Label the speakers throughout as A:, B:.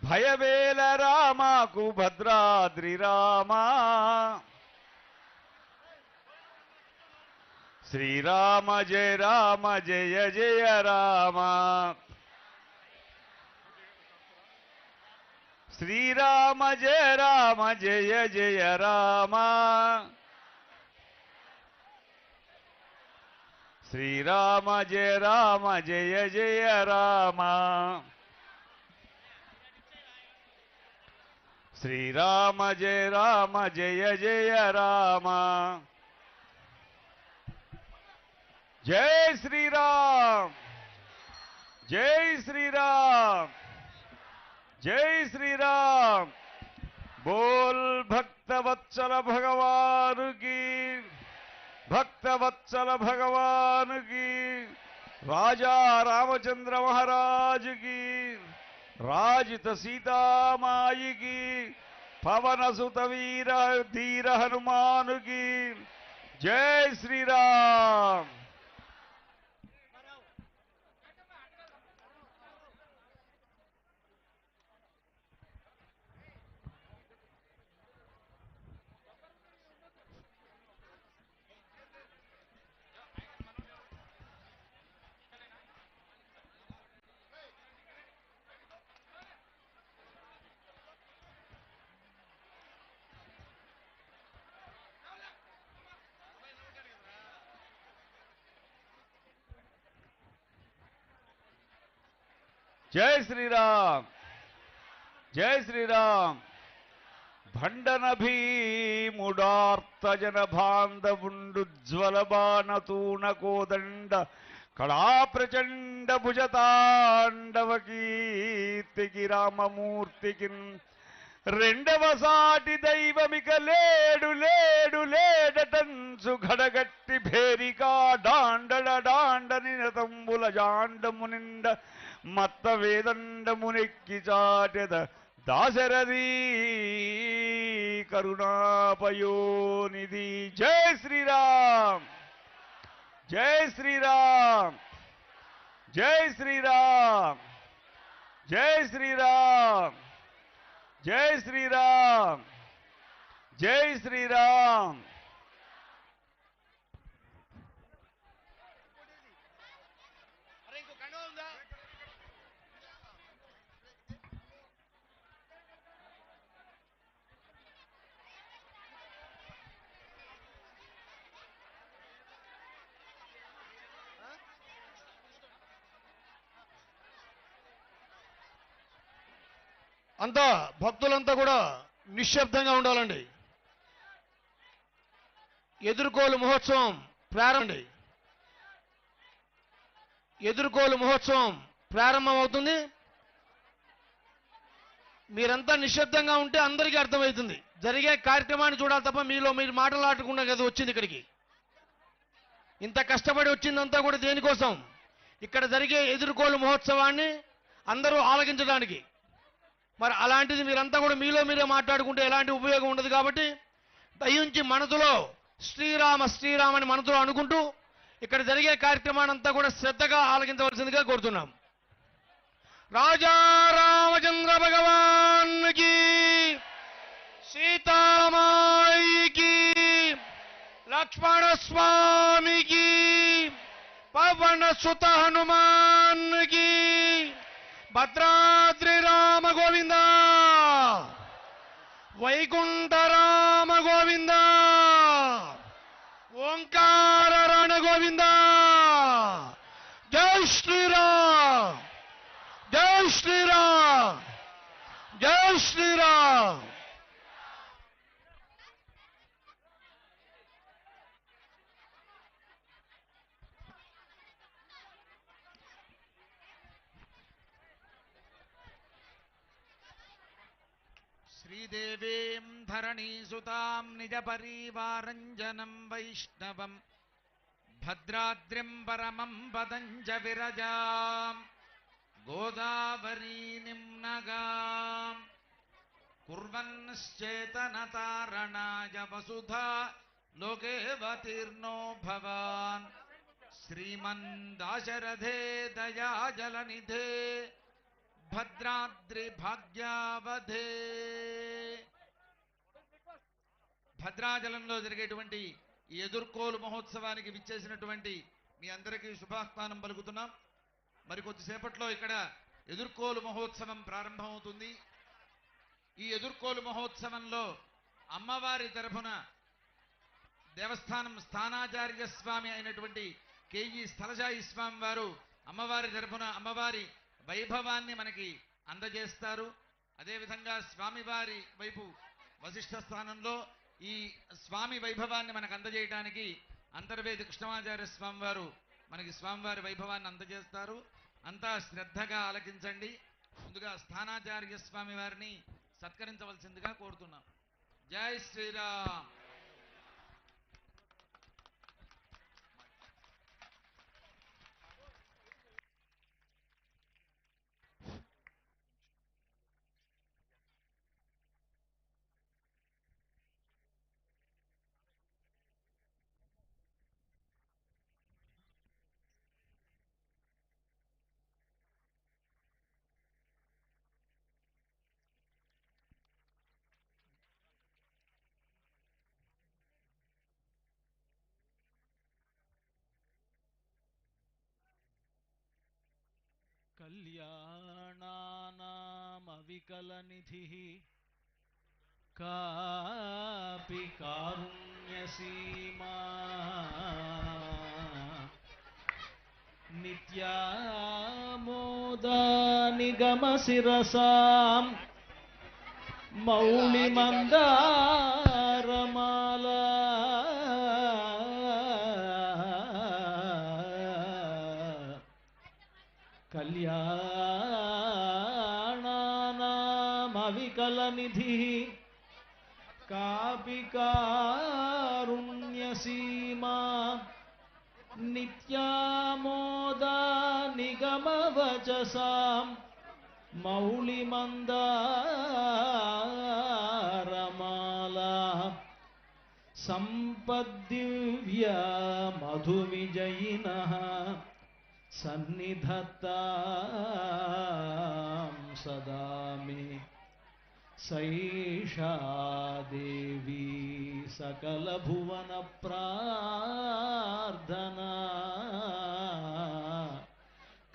A: భయవేల రామాకు భద్రాద్రి రామా శ్రీరామ జయ జయ రామ శ్రీరామ జయ జయ రామ శ్రీరామ జయ జయ రామ శ్రీరామ జయ జయ రామ జై శ్రీరామ్ జై శ్రీరామ్ జై శ్రీరామ్ బోల్ భక్తవత్సల భగవాను కీ భక్తవత్సల భగవాను కీ రాజా రామచంద్ర మహారాజు కీ రాజిత సీతామాయి కీ పవన సుత వీర ధీర హనుమాను కీ జై శ్రీరామ్ జై శ్రీరామ్ జై శ్రీరామ్ భండన భీముడార్తజన బాంధవుండుజ్వల బాణతూణ కోదండ కళా ప్రచండ భుజతాండవ కీర్తికి రామమూర్తికి రెండవ సాటి దైవమిక లేడు లేడు లేడటంచు ఘడగట్టి భేరికా డాండడ డాండ నినతంబుల జాండము నిండ మత్త వేదండమునెక్కి చాటెద దాశరథీ కరుణాపయోనిధి జై శ్రీరామ్ జై శ్రీరామ్ జై శ్రీరామ్ జై శ్రీరామ్ జై శ్రీరామ్ జై శ్రీరామ్
B: అంతా భక్తులంతా కూడా నిశ్శబ్దంగా ఉండాలండి. ఎదుర్కోలు మహోత్సవం ప్రారంభం. ఎదుర్కోలు మహోత్సవం ప్రారంభమవుతుంది. మీరంతా నిశ్శబ్దంగా ఉంటే అందరికీ అర్థమవుతుంది. జరిగే కార్యక్రమాన్ని చూడాలి తప్ప మీలో మీరు మాటలాడకుండా కదా వచ్చింది ఇక్కడికి. ఇంత కష్టపడి వచ్చిందంతా కూడా దేనికోసం? ఇక్కడ జరిగే ఎదుర్కోలు మహోత్సవాన్ని అందరూ ఆలకించడానికి. మరి అలాంటిది మీరంతా కూడా మీలో మీరే మాట్లాడుకుంటే ఎలాంటి ఉపయోగం ఉండదు. కాబట్టి దయించి మనసులో శ్రీరామ శ్రీరామని మనసులో అనుకుంటూ ఇక్కడ జరిగే కార్యక్రమాన్ని అంతా కూడా శ్రద్ధగా ఆలకించవలసిందిగా కోరుతున్నాం. రాజా రామచంద్ర భగవాన్కి, సీతామాయికి, లక్ష్మణ స్వామికి, పవన సుత హనుమాన్కి, భద్రాద్రి రామ గోవింద, వైకుంఠ రామ గోవింద, ఓంకార రణ గోవింద. జై శ్రీరామ్ జై శ్రీరామ్ జై శ్రీరామ్.
C: శ్రీదేవీం ధరణీసుతాం నిజ పరివారంజనం వైష్ణవం భద్రాద్రిం పరమం పదంచ విరజాం గోదావరీ నిమ్నగాం కుర్వన్శ్చేతనతారణాయ వసుధా లోకేవతీర్ణో భవాన్ శ్రీమన్ దాశరథే దయాజలనిధే భద్రాద్రి భాగ్యావధే. భద్రాచలంలో జరిగేటువంటి ఈ ఎదుర్కోలు మహోత్సవానికి విచ్చేసినటువంటి మీ అందరికీ శుభాహ్వానం పలుకుతున్నాం. మరి కొద్దిసేపట్లో ఇక్కడ ఎదుర్కోలు మహోత్సవం ప్రారంభమవుతుంది. ఈ ఎదుర్కోలు మహోత్సవంలో అమ్మవారి తరఫున దేవస్థానం స్థానాచార్య స్వామి అయినటువంటి కేఈ స్థలజాయి స్వామి వారు అమ్మవారి తరఫున అమ్మవారి వైభవాన్ని మనకి అందజేస్తారు. అదేవిధంగా స్వామివారి వైపు వశిష్ఠ స్థానంలో ఈ స్వామి వైభవాన్ని మనకు అందజేయడానికి అంతర్వేది కృష్ణమాచార్య స్వామి వారు మనకి స్వామివారి వైభవాన్ని అందజేస్తారు. అంతా శ్రద్ధగా ఆలకించండి. ముందుగా స్థానాచార్య స్వామి వారిని సత్కరించవలసిందిగా కోరుతున్నాం. జై శ్రీరామ్.
D: కళ్యాణానామవికలనిధిః కాపి కారుణ్యసీమా నిత్యామోదా నిగమశిరసాం మౌళిమందారమాలా కళ్యాణానామవికలనిధిః కాపి కారుణ్యసీమా నిత్యామోదా నిగమవచసాం మౌళిమందారమాలా సంపద్దివ్యా మధువిజయినః సన్నిధత్తాం సదా మే సైషా దేవీ సకలభువన ప్రార్థనా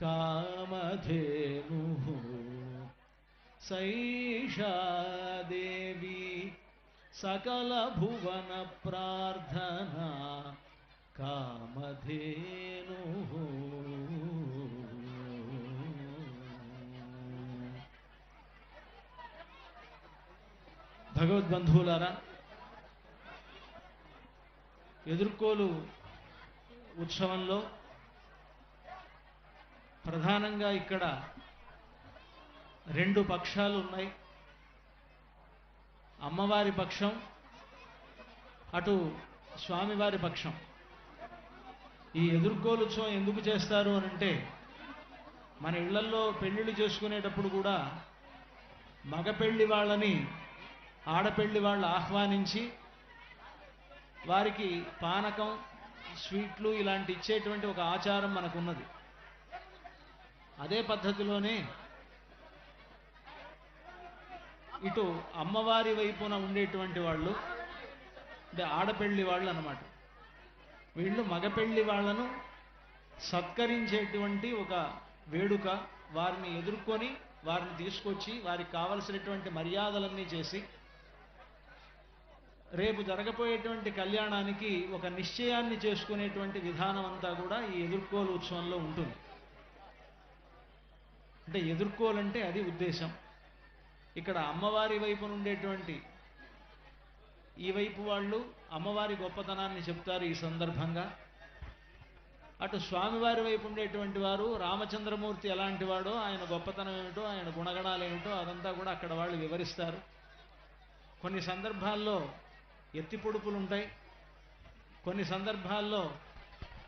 D: కామధేనుః సైషా దేవీ సకలభువన ప్రార్థనా కామధేనుః. భగవద్బంధువులారా, ఎదుర్కోలు ఉత్సవంలో ప్రధానంగా ఇక్కడ రెండు పక్షాలు ఉన్నాయి. అమ్మవారి పక్షం, అటు స్వామివారి పక్షం. ఈ ఎదుర్కోలు ఉత్సవం ఎందుకు చేస్తారు అని అంటే, మన ఇళ్లల్లో పెళ్ళిళ్ళు చేసుకునేటప్పుడు కూడా మగ పెళ్లి వాళ్ళని ఆడపెళ్లి వాళ్ళు ఆహ్వానించి వారికి పానకం, స్వీట్లు ఇలాంటి ఇచ్చేటువంటి ఒక ఆచారం మనకున్నది. అదే పద్ధతిలోనే ఇటు అమ్మవారి వైపున ఉండేటువంటి వాళ్ళు అంటే ఆడపెళ్లి వాళ్ళు అన్నమాట. వీళ్ళు మగపెళ్లి వాళ్ళను సత్కరించేటువంటి ఒక వేడుక. వారిని ఎదుర్కొని వారిని తీసుకొచ్చి వారికి కావలసినటువంటి మర్యాదలన్నీ చేసి రేపు జరగబోయేటువంటి కళ్యాణానికి ఒక నిశ్చయాన్ని చేసుకునేటువంటి విధానం అంతా కూడా ఈ ఎదుర్కోలు ఉత్సవంలో ఉంటుంది. అంటే ఎదుర్కోలంటే అది ఉద్దేశం. ఇక్కడ అమ్మవారి వైపు ఉండేటువంటి ఈ వైపు వాళ్ళు అమ్మవారి గొప్పతనాన్ని చెప్తారు ఈ సందర్భంగా. అటు స్వామివారి వైపు ఉండేటువంటి వారు రామచంద్రమూర్తి ఎలాంటి వాడో, ఆయన గొప్పతనం ఏమిటో, ఆయన గుణగణాలు ఏమిటో అదంతా కూడా అక్కడ వాళ్ళు వివరిస్తారు. కొన్ని సందర్భాల్లో ఎత్తి పొడుపులు ఉంటాయి, కొన్ని సందర్భాల్లో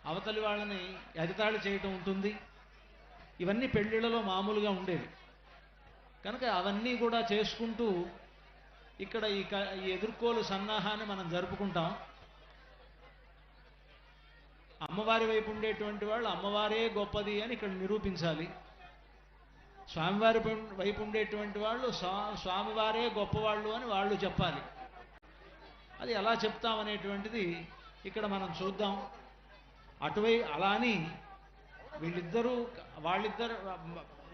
D: అవతలి వాళ్ళని ఎగతాళి చేయటం ఉంటుంది. ఇవన్నీ పెళ్ళిళ్ళలో మామూలుగా ఉండేవి. కనుక అవన్నీ కూడా చేసుకుంటూ ఇక్కడ ఈ ఎదుర్కోలు సన్నాహాన్ని మనం జరుపుకుంటాం. అమ్మవారి వైపు ఉండేటువంటి వాళ్ళు అమ్మవారే గొప్పది అని ఇక్కడ నిరూపించాలి. స్వామివారి వైపు ఉండేటువంటి వాళ్ళు స్వామివారే గొప్పవాళ్ళు అని వాళ్ళు చెప్పాలి. అది ఎలా చెప్తామనేటువంటిది ఇక్కడ మనం చూద్దాం. అలా అని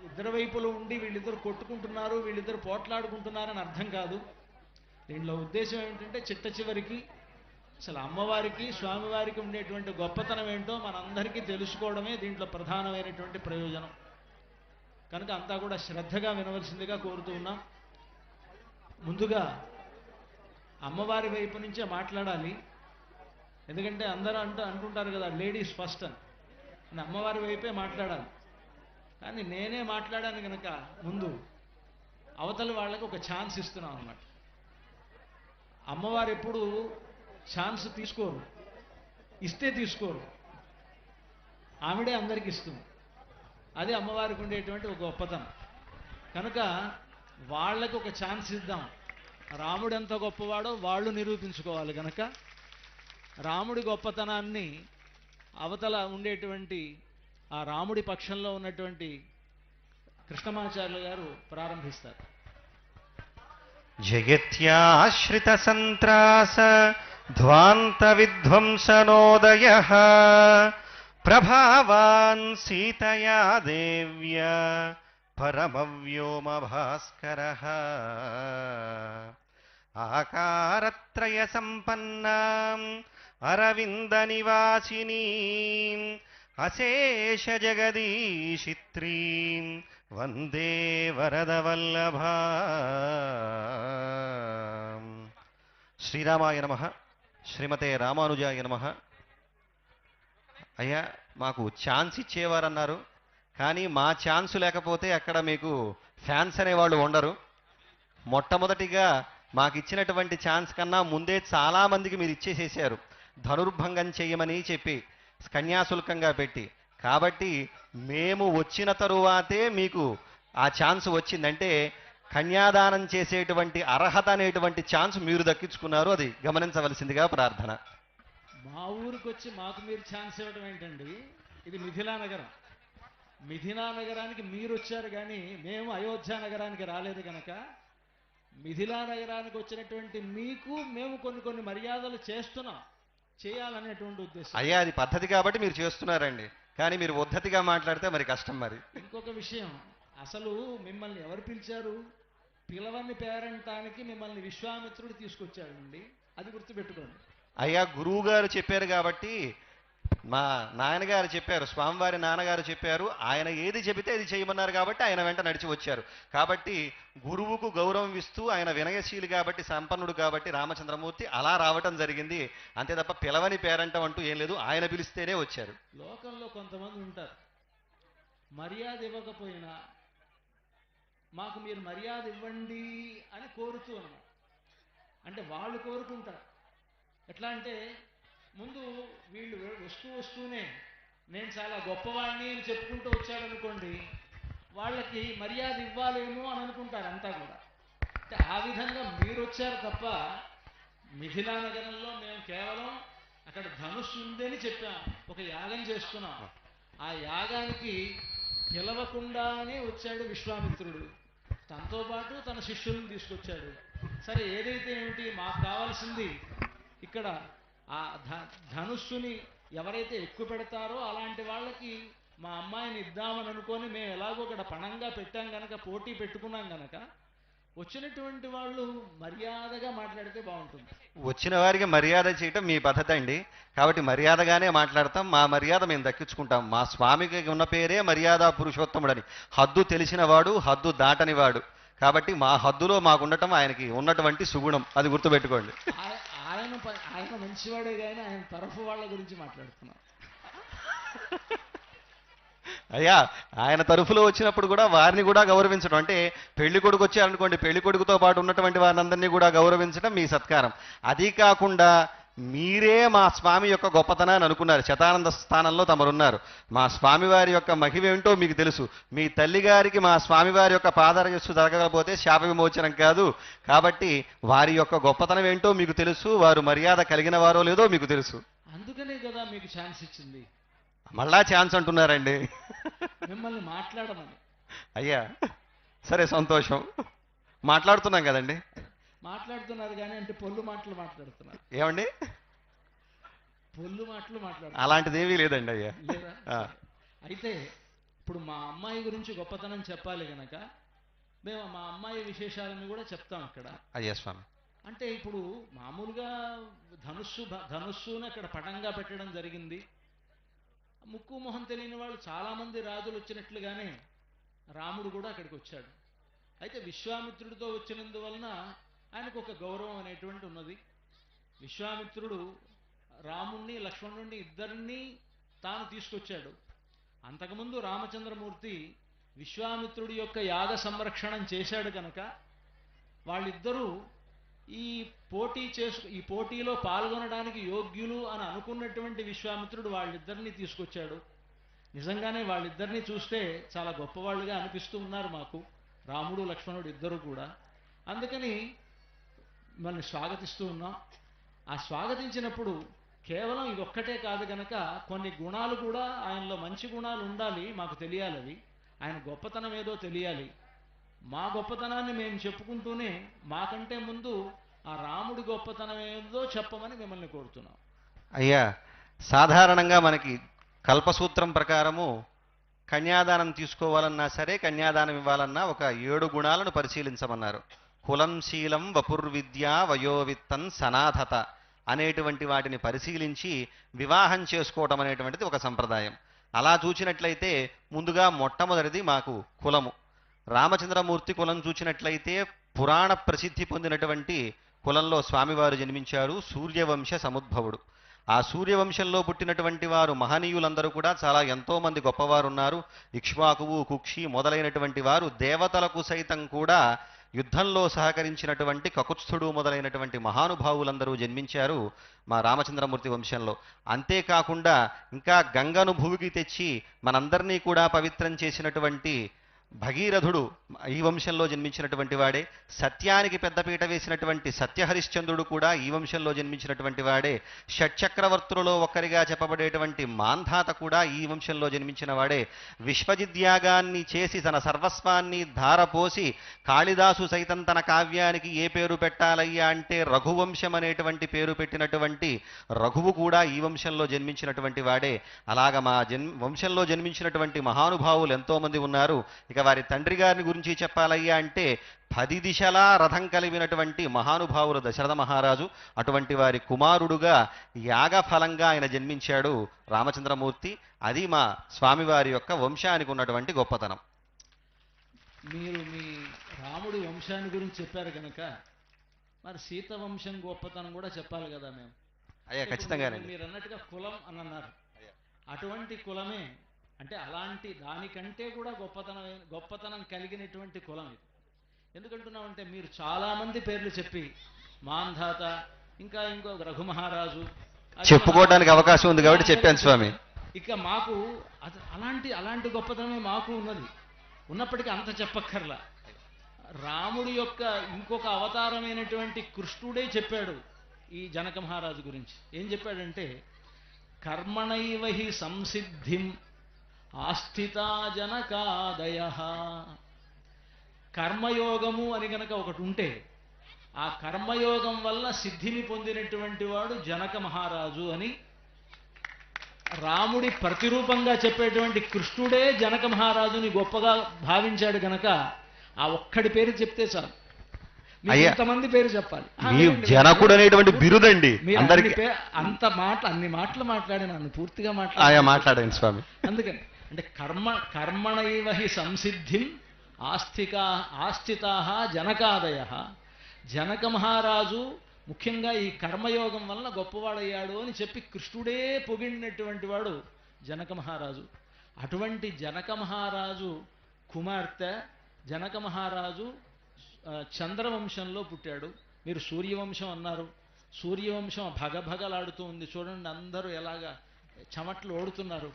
D: ఇద్దరు వైపులు ఉండి వీళ్ళిద్దరు కొట్టుకుంటున్నారు, వీళ్ళిద్దరు పోట్లాడుకుంటున్నారని అర్థం కాదు. దీంట్లో ఉద్దేశం ఏమిటంటే చిట్ట చివరికి అసలు అమ్మవారికి స్వామివారికి ఉండేటువంటి గొప్పతనం ఏంటో మనందరికీ తెలుసుకోవడమే దీంట్లో ప్రధానమైనటువంటి ప్రయోజనం. కనుక అంతా కూడా శ్రద్ధగా వినవలసిందిగా కోరుతూ ఉన్నాం. ముందుగా అమ్మవారి వైపు నుంచే మాట్లాడాలి. ఎందుకంటే అందరూ అంటుంటారు కదా లేడీస్ ఫస్ట్ అని అమ్మవారి వైపే మాట్లాడాలి. కానీ నేనే మాట్లాడాను కనుక ముందు అవతల వాళ్ళకి ఒక ఛాన్స్ ఇస్తున్నాం అన్నమాట. అమ్మవారు ఎప్పుడు ఛాన్స్ తీసుకోరు, ఇస్తే తీసుకోరు, ఆవిడే అందరికి ఇస్తుంది. అది అమ్మవారికి ఉండేటువంటి ఒక గొప్పతనం. కనుక వాళ్ళకి ఒక ఛాన్స్ ఇద్దాం. రాముడు ఎంత గొప్పవాడో వాళ్ళు నిరూపించుకోవాలి. కనుక రాముడి గొప్పతనాన్ని అవతల ఉండేటువంటి ఆ రాముడి పక్షంలో ఉన్నటువంటి కృష్ణమాచార్యులు గారు ప్రారంభిస్తారు.
E: జగత్యాశ్రిత సంత్రాస ధ్వాంత విధ్వంసనోదయః ప్రభావాన్ సీతయా దేవ్యా పరమవ్యోమ భాస్కరః ఆకారత్రయ సంపన్నాం అరవింద నివాసినీం అశేష జగదీశిత్రీం వందే వరదవల్లభా. శ్రీరామాయ నమః. శ్రీమతే రామానుజాయ నమః. అయ్యా మాకు ఛాన్స్ ఇచ్చేవారన్నారు, కానీ మా ఛాన్స్ లేకపోతే అక్కడ మీకు ఫ్యాన్స్ అనేవాళ్ళు ఉండరు. మొట్టమొదటిగా మాకు ఇచ్చినటువంటి ఛాన్స్ కన్నా ముందే చాలామందికి మీరు ఇచ్చేసేసారు, ధనుర్భంగం చేయమని చెప్పి కన్యాశుల్కంగా పెట్టి. కాబట్టి మేము వచ్చిన తరువాతే మీకు ఆ ఛాన్స్ వచ్చిందంటే కన్యాదానం చేసేటువంటి అర్హత అనేటువంటి ఛాన్స్ మీరు దక్కించుకున్నారు. అది గమనించవలసిందిగా ప్రార్థన.
D: మా ఊరికి వచ్చి మాకు మీరు ఛాన్స్ ఇవ్వడం ఏంటండి? ఇది మిథిలా నగరం. మిథిలా నగరానికి మీరు వచ్చారు, కానీ మేము అయోధ్య నగరానికి రాలేదు. కనుక మిథిలా నగరానికి వచ్చినటువంటి మీకు మేము కొన్ని మర్యాదలు చేయాలనేటువంటి ఉద్దేశం.
E: అయ్యా అది పద్ధతి కాబట్టి మీరు చేస్తున్నారండి, కానీ మీరు పద్ధతిగా మాట్లాడితే మరి కష్టం. మరి
D: ఇంకొక విషయం, అసలు మిమ్మల్ని ఎవరు పిలిచారు? పిలవని పేరంటానికి మిమ్మల్ని విశ్వామిత్రుడు తీసుకొచ్చాడండి, అది గుర్తుపెట్టుకోండి.
E: అయ్యా గురువు గారు చెప్పారు కాబట్టి, మా నాన్నగారు చెప్పారు, స్వామివారి నాన్నగారు చెప్పారు, ఆయన ఏది చెబితే అది చేయమన్నారు కాబట్టి ఆయన వెంట నడిచి వచ్చారు. కాబట్టి గురువుకు గౌరవం ఇస్తూ ఆయన వినయశీలి కాబట్టి, సంపన్నుడు కాబట్టి రామచంద్రమూర్తి అలా రావటం జరిగింది. అంతే తప్ప పిలవని పేరంటం అంటూ ఏం లేదు, ఆయన పిలిస్తేనే వచ్చారు.
D: లోకంలో కొంతమంది ఉంటారు, మర్యాద ఇవ్వకపోయినా మాకు మీరు మర్యాద ఇవ్వండి అని కోరుతూ అన్నమాట. అంటే వాళ్ళు కోరుకుంటారు. ఎట్లా అంటే ముందు వీళ్ళు వస్తూనే నేను చాలా గొప్పవాడిని అని చెప్పుకుంటూ వచ్చాడనుకోండి, వాళ్ళకి మర్యాద ఇవ్వాలేమో అని అనుకుంటారు అంతా కూడా. అంటే ఆ విధంగా మీరు వచ్చారు తప్ప మిథిలా నగరంలో మేము కేవలం అక్కడ ధనుస్సు ఉందని చెప్పాం, ఒక యాగం చేసుకున్నాం. ఆ యాగానికి పిలవకుండానే వచ్చాడు విశ్వామిత్రుడు, తనతో పాటు తన శిష్యులను తీసుకొచ్చాడు. సరే ఏదైతే ఏమిటి, మాకు కావాల్సింది ఇక్కడ ఆ ధనుస్సుని ఎవరైతే ఎక్కువ పెడతారో అలాంటి వాళ్ళకి మా అమ్మాయిని ఇద్దామని అనుకొని మేము ఎలాగో ఇక్కడ పణంగా పెట్టాం కనుక, పోటీ పెట్టుకున్నాం కనుక వచ్చినటువంటి వాళ్ళు మర్యాదగా మాట్లాడితే బాగుంటుంది.
E: వచ్చిన వారికి మర్యాద చేయటం మీ పద్ధతి అండి, కాబట్టి మర్యాదగానే మాట్లాడతాం. మా మర్యాద మేము దక్కించుకుంటాం. మా స్వామికి ఉన్న పేరే మర్యాద పురుషోత్తముడని. హద్దు తెలిసిన వాడు, హద్దు దాటని వాడు. కాబట్టి మా హద్దులో మాకుండటం ఆయనకి ఉన్నటువంటి సుగుణం, అది గుర్తుపెట్టుకోండి.
D: ఆయన మంచివాడే, కానీ ఆయన తరఫు వాళ్ళ గురించి మాట్లాడుతున్నాం.
E: అయ్యా ఆయన తరఫులో వచ్చినప్పుడు కూడా వారిని కూడా గౌరవించడం, అంటే పెళ్లి కొడుకు వచ్చారనుకోండి, పెళ్లి కొడుకుతో పాటు ఉన్నటువంటి వారిని కూడా గౌరవించడం మీ సత్కారం. అది కాకుండా మీరే మా స్వామి యొక్క గొప్పతనాన్ని అనుకున్నారు. శతానంద స్థానంలో తమరున్నారు. మా స్వామివారి యొక్క మహిమేంటో మీకు తెలుసు. మీ తల్లిగారికి మా స్వామివారి యొక్క పాదరయస్సు జరగకపోతే శాప విమోచనం కాదు. కాబట్టి వారి యొక్క గొప్పతనం ఏంటో మీకు తెలుసు, వారు మర్యాద కలిగిన వారో లేదో మీకు తెలుసు.
D: అందుకనే కదా మీకు ఛాన్స్ ఇచ్చింది.
E: మళ్ళా ఛాన్స్ అంటున్నారండి.
D: మిమ్మల్ని మాట్లాడమని.
E: అయ్యా సరే సంతోషం, మాట్లాడుతున్నాం కదండి.
D: మాట్లాడుతున్నారు కానీ అంటే పొల్లు మాటలు మాట్లాడుతున్నారు.
E: ఏమండి?
D: పొల్లు మాటలు మాట్లాడుతున్నారు.
E: అలాంటిది ఏమీ లేదండి అయ్యా.
D: లేదా? అయితే ఇప్పుడు మా అమ్మాయి గురించి గొప్పతనం చెప్పాలి గనక మేము మా అమ్మాయి విశేషాలను కూడా చెప్తాం ఇక్కడ.
E: అయ్యా స్వామి.
D: అంటే ఇప్పుడు మామూలుగా ధనుస్సును అక్కడ పటంగా పెట్టడం జరిగింది. ముక్కు మొహం తెలియని వాళ్ళు చాలామంది రాజులు వచ్చినట్లుగానే రాముడు కూడా అక్కడికి వచ్చాడు. అయితే విశ్వామిత్రుడితో వచ్చినందువలన ఆయనకు ఒక గౌరవం అనేటువంటి ఉన్నది. విశ్వామిత్రుడు రాముణ్ణి లక్ష్మణుణ్ణి ఇద్దరినీ తాను తీసుకొచ్చాడు. అంతకుముందు రామచంద్రమూర్తి విశ్వామిత్రుడి యొక్క యాగ సంరక్షణం చేశాడు కనుక వాళ్ళిద్దరూ ఈ పోటీలో పాల్గొనడానికి యోగ్యులు అని అనుకున్నటువంటి విశ్వామిత్రుడు వాళ్ళిద్దరినీ తీసుకొచ్చాడు. నిజంగానే వాళ్ళిద్దరినీ చూస్తే చాలా గొప్పవాళ్ళుగా అనిపిస్తూ ఉన్నారు మాకు, రాముడు లక్ష్మణుడు ఇద్దరు కూడా. అందుకని మనల్ని స్వాగతిస్తూ ఉన్నాం. ఆ స్వాగతించినప్పుడు కేవలం ఇదొక్కటే కాదు గనక కొన్ని గుణాలు కూడా ఆయనలో మంచి గుణాలు ఉండాలి, మాకు తెలియాలి. అవి ఆయన గొప్పతనం ఏదో తెలియాలి. మా గొప్పతనాన్ని మేము చెప్పుకుంటూనే మాకంటే ముందు ఆ రాముడి గొప్పతనం ఏదో చెప్పమని మిమ్మల్ని కోరుతున్నాం.
E: అయ్యా సాధారణంగా మనకి కల్పసూత్రం ప్రకారము కన్యాదానం తీసుకోవాలన్నా సరే, కన్యాదానం ఇవ్వాలన్నా ఒక 7 గుణాలను పరిశీలించమన్నారు. కులం, శీలం, వపుర్విద్య, వయోవిత్తం, సనాథత అనేటువంటి వాటిని పరిశీలించి వివాహం చేసుకోవటం అనేటువంటిది ఒక సంప్రదాయం. అలా చూచినట్లయితే ముందుగా మొట్టమొదటిది మాకు కులము. రామచంద్రమూర్తి కులం చూచినట్లయితే పురాణ ప్రసిద్ధి పొందినటువంటి కులంలో స్వామివారు జన్మించారు. సూర్యవంశ సముద్భవుడు. ఆ సూర్యవంశంలో పుట్టినటువంటి వారు మహనీయులందరూ కూడా చాలా ఎంతోమంది గొప్పవారు ఉన్నారు. ఇక్ష్వాకువు, కుక్షి మొదలైనటువంటి వారు దేవతలకు సైతం కూడా యుద్ధంలో సహకరించినటువంటి కకుత్స్థుడు మొదలైనటువంటి మహానుభావులందరూ జన్మించారు మా రామచంద్రమూర్తి వంశంలో. అంతేకాకుండా ఇంకా గంగను భూమికి తెచ్చి మనందరినీ కూడా పవిత్రం చేసినటువంటి భగీరథుడు ఈ వంశంలో జన్మించినటువంటి వాడే. సత్యానికి పెద్దపీట వేసినటువంటి సత్యహరిశ్చంద్రుడు కూడా ఈ వంశంలో జన్మించినటువంటి వాడే. షట్చక్రవర్తులలో ఒక్కరిగా చెప్పబడేటువంటి మాంధాత కూడా ఈ వంశంలో జన్మించిన వాడే. విశ్వజిద్యాగాన్ని చేసి తన సర్వస్వాన్ని ధారపోసి కాళిదాసు సైతం తన కావ్యానికి ఏ పేరు పెట్టాలయ్యా అంటే రఘువంశం అనేటువంటి పేరు పెట్టినటువంటి రఘువు కూడా ఈ వంశంలో జన్మించినటువంటి వాడే. అలాగ మా వంశంలో జన్మించినటువంటి మహానుభావులు ఎంతోమంది ఉన్నారు. ఇక వారి తండ్రి గారిని గురించి చెప్పాలయ్యా అంటే 10 దిశలా రథం కలిగినటువంటి మహానుభావులు దశరథ మహారాజు. అటువంటి వారి కుమారుడుగా యాగఫలంగా ఆయన జన్మించాడు రామచంద్రమూర్తి. అది మా స్వామివారి యొక్క వంశానికి ఉన్నటువంటి గొప్పతనం.
D: మీరు మీ రాముడి వంశాన్ని గురించి చెప్పారు కనుక మరి సీత వంశం గొప్పతనం కూడా చెప్పాలి కదా. మేము
E: అయ్యా ఖచ్చితంగానే.
D: మీరు అన్నట్టుగా కులం అని అన్నారు. అటువంటి కులమే అంటే అలాంటి దానికంటే కూడా గొప్పతనం కలిగినటువంటి కులం ఇది. ఎందుకంటున్నామంటే మీరు చాలామంది పేర్లు చెప్పి మాంధాత ఇంకా ఇంకో రఘుమహారాజు
E: చెప్పుకోవడానికి అవకాశం ఉంది కాబట్టి చెప్పాను స్వామి.
D: ఇక మాకు అలాంటి గొప్పతనమే మాకు ఉన్నది. ఉన్నప్పటికీ అంత చెప్పక్కర్లా. రాముడి యొక్క ఇంకొక అవతారమైనటువంటి కృష్ణుడే చెప్పాడు ఈ జనక మహారాజు గురించి. ఏం చెప్పాడంటే కర్మణైవ హి సంసిద్ధిం ఆస్థితా జనకాదయ. కర్మయోగము అని గనక ఒకటి ఉంటే ఆ కర్మయోగం వల్ల సిద్ధిని పొందినటువంటి వాడు జనక మహారాజు అని రాముడి ప్రతిరూపంగా చెప్పేటువంటి కృష్ణుడే జనక మహారాజుని గొప్పగా భావించాడు గనక ఆ ఒక్కడి పేరు చెప్తే చాలు. ఎంతమంది పేరు చెప్పాలి.
E: జనకుడు అనేటువంటి బిరుదండి అందరికీ.
D: అన్ని మాటలు మాట్లాడి నన్ను పూర్తిగా
E: మాట్లాడండి స్వామి.
D: అందుకని అంటే కర్మణైవ హి సంసిద్ధిం ఆస్థితా జనకాదయ. జనక మహారాజు ముఖ్యంగా ఈ కర్మయోగం వలన గొప్పవాడయ్యాడు అని చెప్పి కృష్ణుడే పొగిడినటువంటి వాడు జనక మహారాజు. అటువంటి జనక మహారాజు కుమార్తె జనక మహారాజు చంద్రవంశంలో పుట్టాడు. మీరు సూర్యవంశం అన్నారు. సూర్యవంశం భగభగలాడుతూ ఉంది చూడండి, అందరూ ఎలాగా చెమట్లు ఓడుతున్నారు.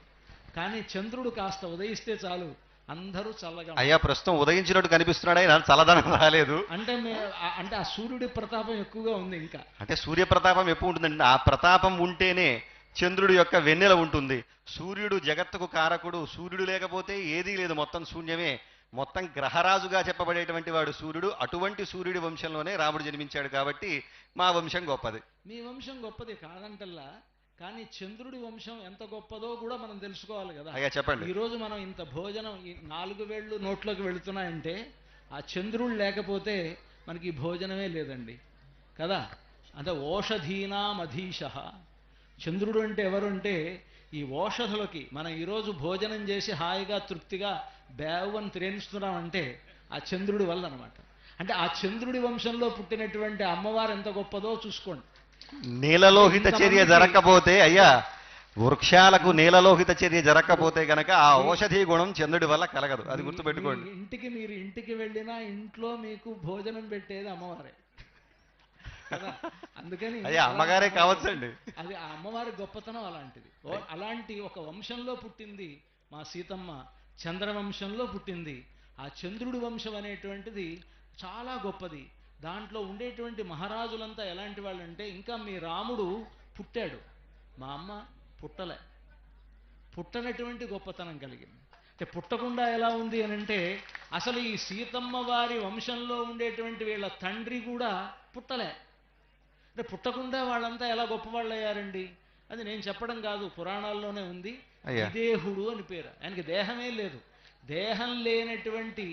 D: కానీ చంద్రుడు కాస్త ఉదయిస్తే చాలు అందరూ చల్లగా.
E: అయ్యా ప్రస్తుతం ఉదయించినట్టు కనిపిస్తున్నాడు, ఆయన చల్లదనం రాలేదు.
D: అంటే ఆ సూర్యుడి ప్రతాపం ఎక్కువగా ఉంది. ఇంకా
E: అంటే సూర్య ప్రతాపం ఎక్కువ ఉంటుందండి. ఆ ప్రతాపం ఉంటేనే చంద్రుడి యొక్క వెన్నెల ఉంటుంది. సూర్యుడు జగత్తుకు కారకుడు. సూర్యుడు లేకపోతే ఏదీ లేదు, మొత్తం శూన్యమే. మొత్తం గ్రహరాజుగా చెప్పబడేటువంటి వాడు సూర్యుడు. అటువంటి సూర్యుడి వంశంలోనే రాముడు జన్మించాడు కాబట్టి మా వంశం గొప్పది.
D: మీ వంశం గొప్పది కాదంటల్లా, కానీ చంద్రుడి వంశం ఎంత గొప్పదో కూడా మనం తెలుసుకోవాలి కదా.
E: అయ్యా చెప్పండి.
D: ఈరోజు మనం ఇంత భోజనం ఈ 4 వేళ్ళు నోట్లోకి వెళుతున్నాయంటే ఆ చంద్రుడు లేకపోతే మనకి ఈ భోజనమే లేదండి కదా. అంటే ఓషధీనామధీశ. చంద్రుడు అంటే ఎవరు అంటే ఈ ఓషధులకి మనం ఈరోజు భోజనం చేసి హాయిగా తృప్తిగా బేవని త్రేణిస్తున్నామంటే ఆ చంద్రుడి వల్ల అనమాట. అంటే ఆ చంద్రుడి వంశంలో పుట్టినటువంటి అమ్మవారు ఎంత గొప్పదో చూసుకోండి.
E: నీలలోహిత చర్య జరగకపోతే అయ్యా, వృక్షాలకు నీలలోహిత చర్య జరగకపోతే గనక ఆ ఔషధీ గుణం చంద్రుడి వల్ల కలగదు. అది గుర్తుపెట్టుకోండి.
D: మీరు ఇంటికి వెళ్ళినా ఇంట్లో మీకు భోజనం పెట్టేది అమ్మవారే కదా. అందుకని
E: అయ్యా అమ్మగారే కావచ్చండి.
D: అది ఆ అమ్మవారి గొప్పతనం అలాంటిది. అలాంటి ఒక వంశంలో పుట్టింది మా సీతమ్మ, చంద్రవంశంలో పుట్టింది. ఆ చంద్రుడి వంశం అనేటువంటిది చాలా గొప్పది. దాంట్లో ఉండేటువంటి మహారాజులంతా ఎలాంటి వాళ్ళు అంటే, ఇంకా మీ రాముడు పుట్టాడు, మా అమ్మ పుట్టలే. పుట్టనటువంటి గొప్పతనం కలిగింది. అంటే పుట్టకుండా ఎలా ఉంది అని అంటే, అసలు ఈ సీతమ్మ వారి వంశంలో ఉండేటువంటి వీళ్ళ తండ్రి కూడా పుట్టలే. అంటే పుట్టకుండా వాళ్ళంతా ఎలా గొప్పవాళ్ళు అయ్యారండి? అది నేను చెప్పడం కాదు, పురాణాల్లోనే ఉంది. విదేహుడు అని పేరు. ఆయనకి దేహమే లేదు. దేహం లేనటువంటి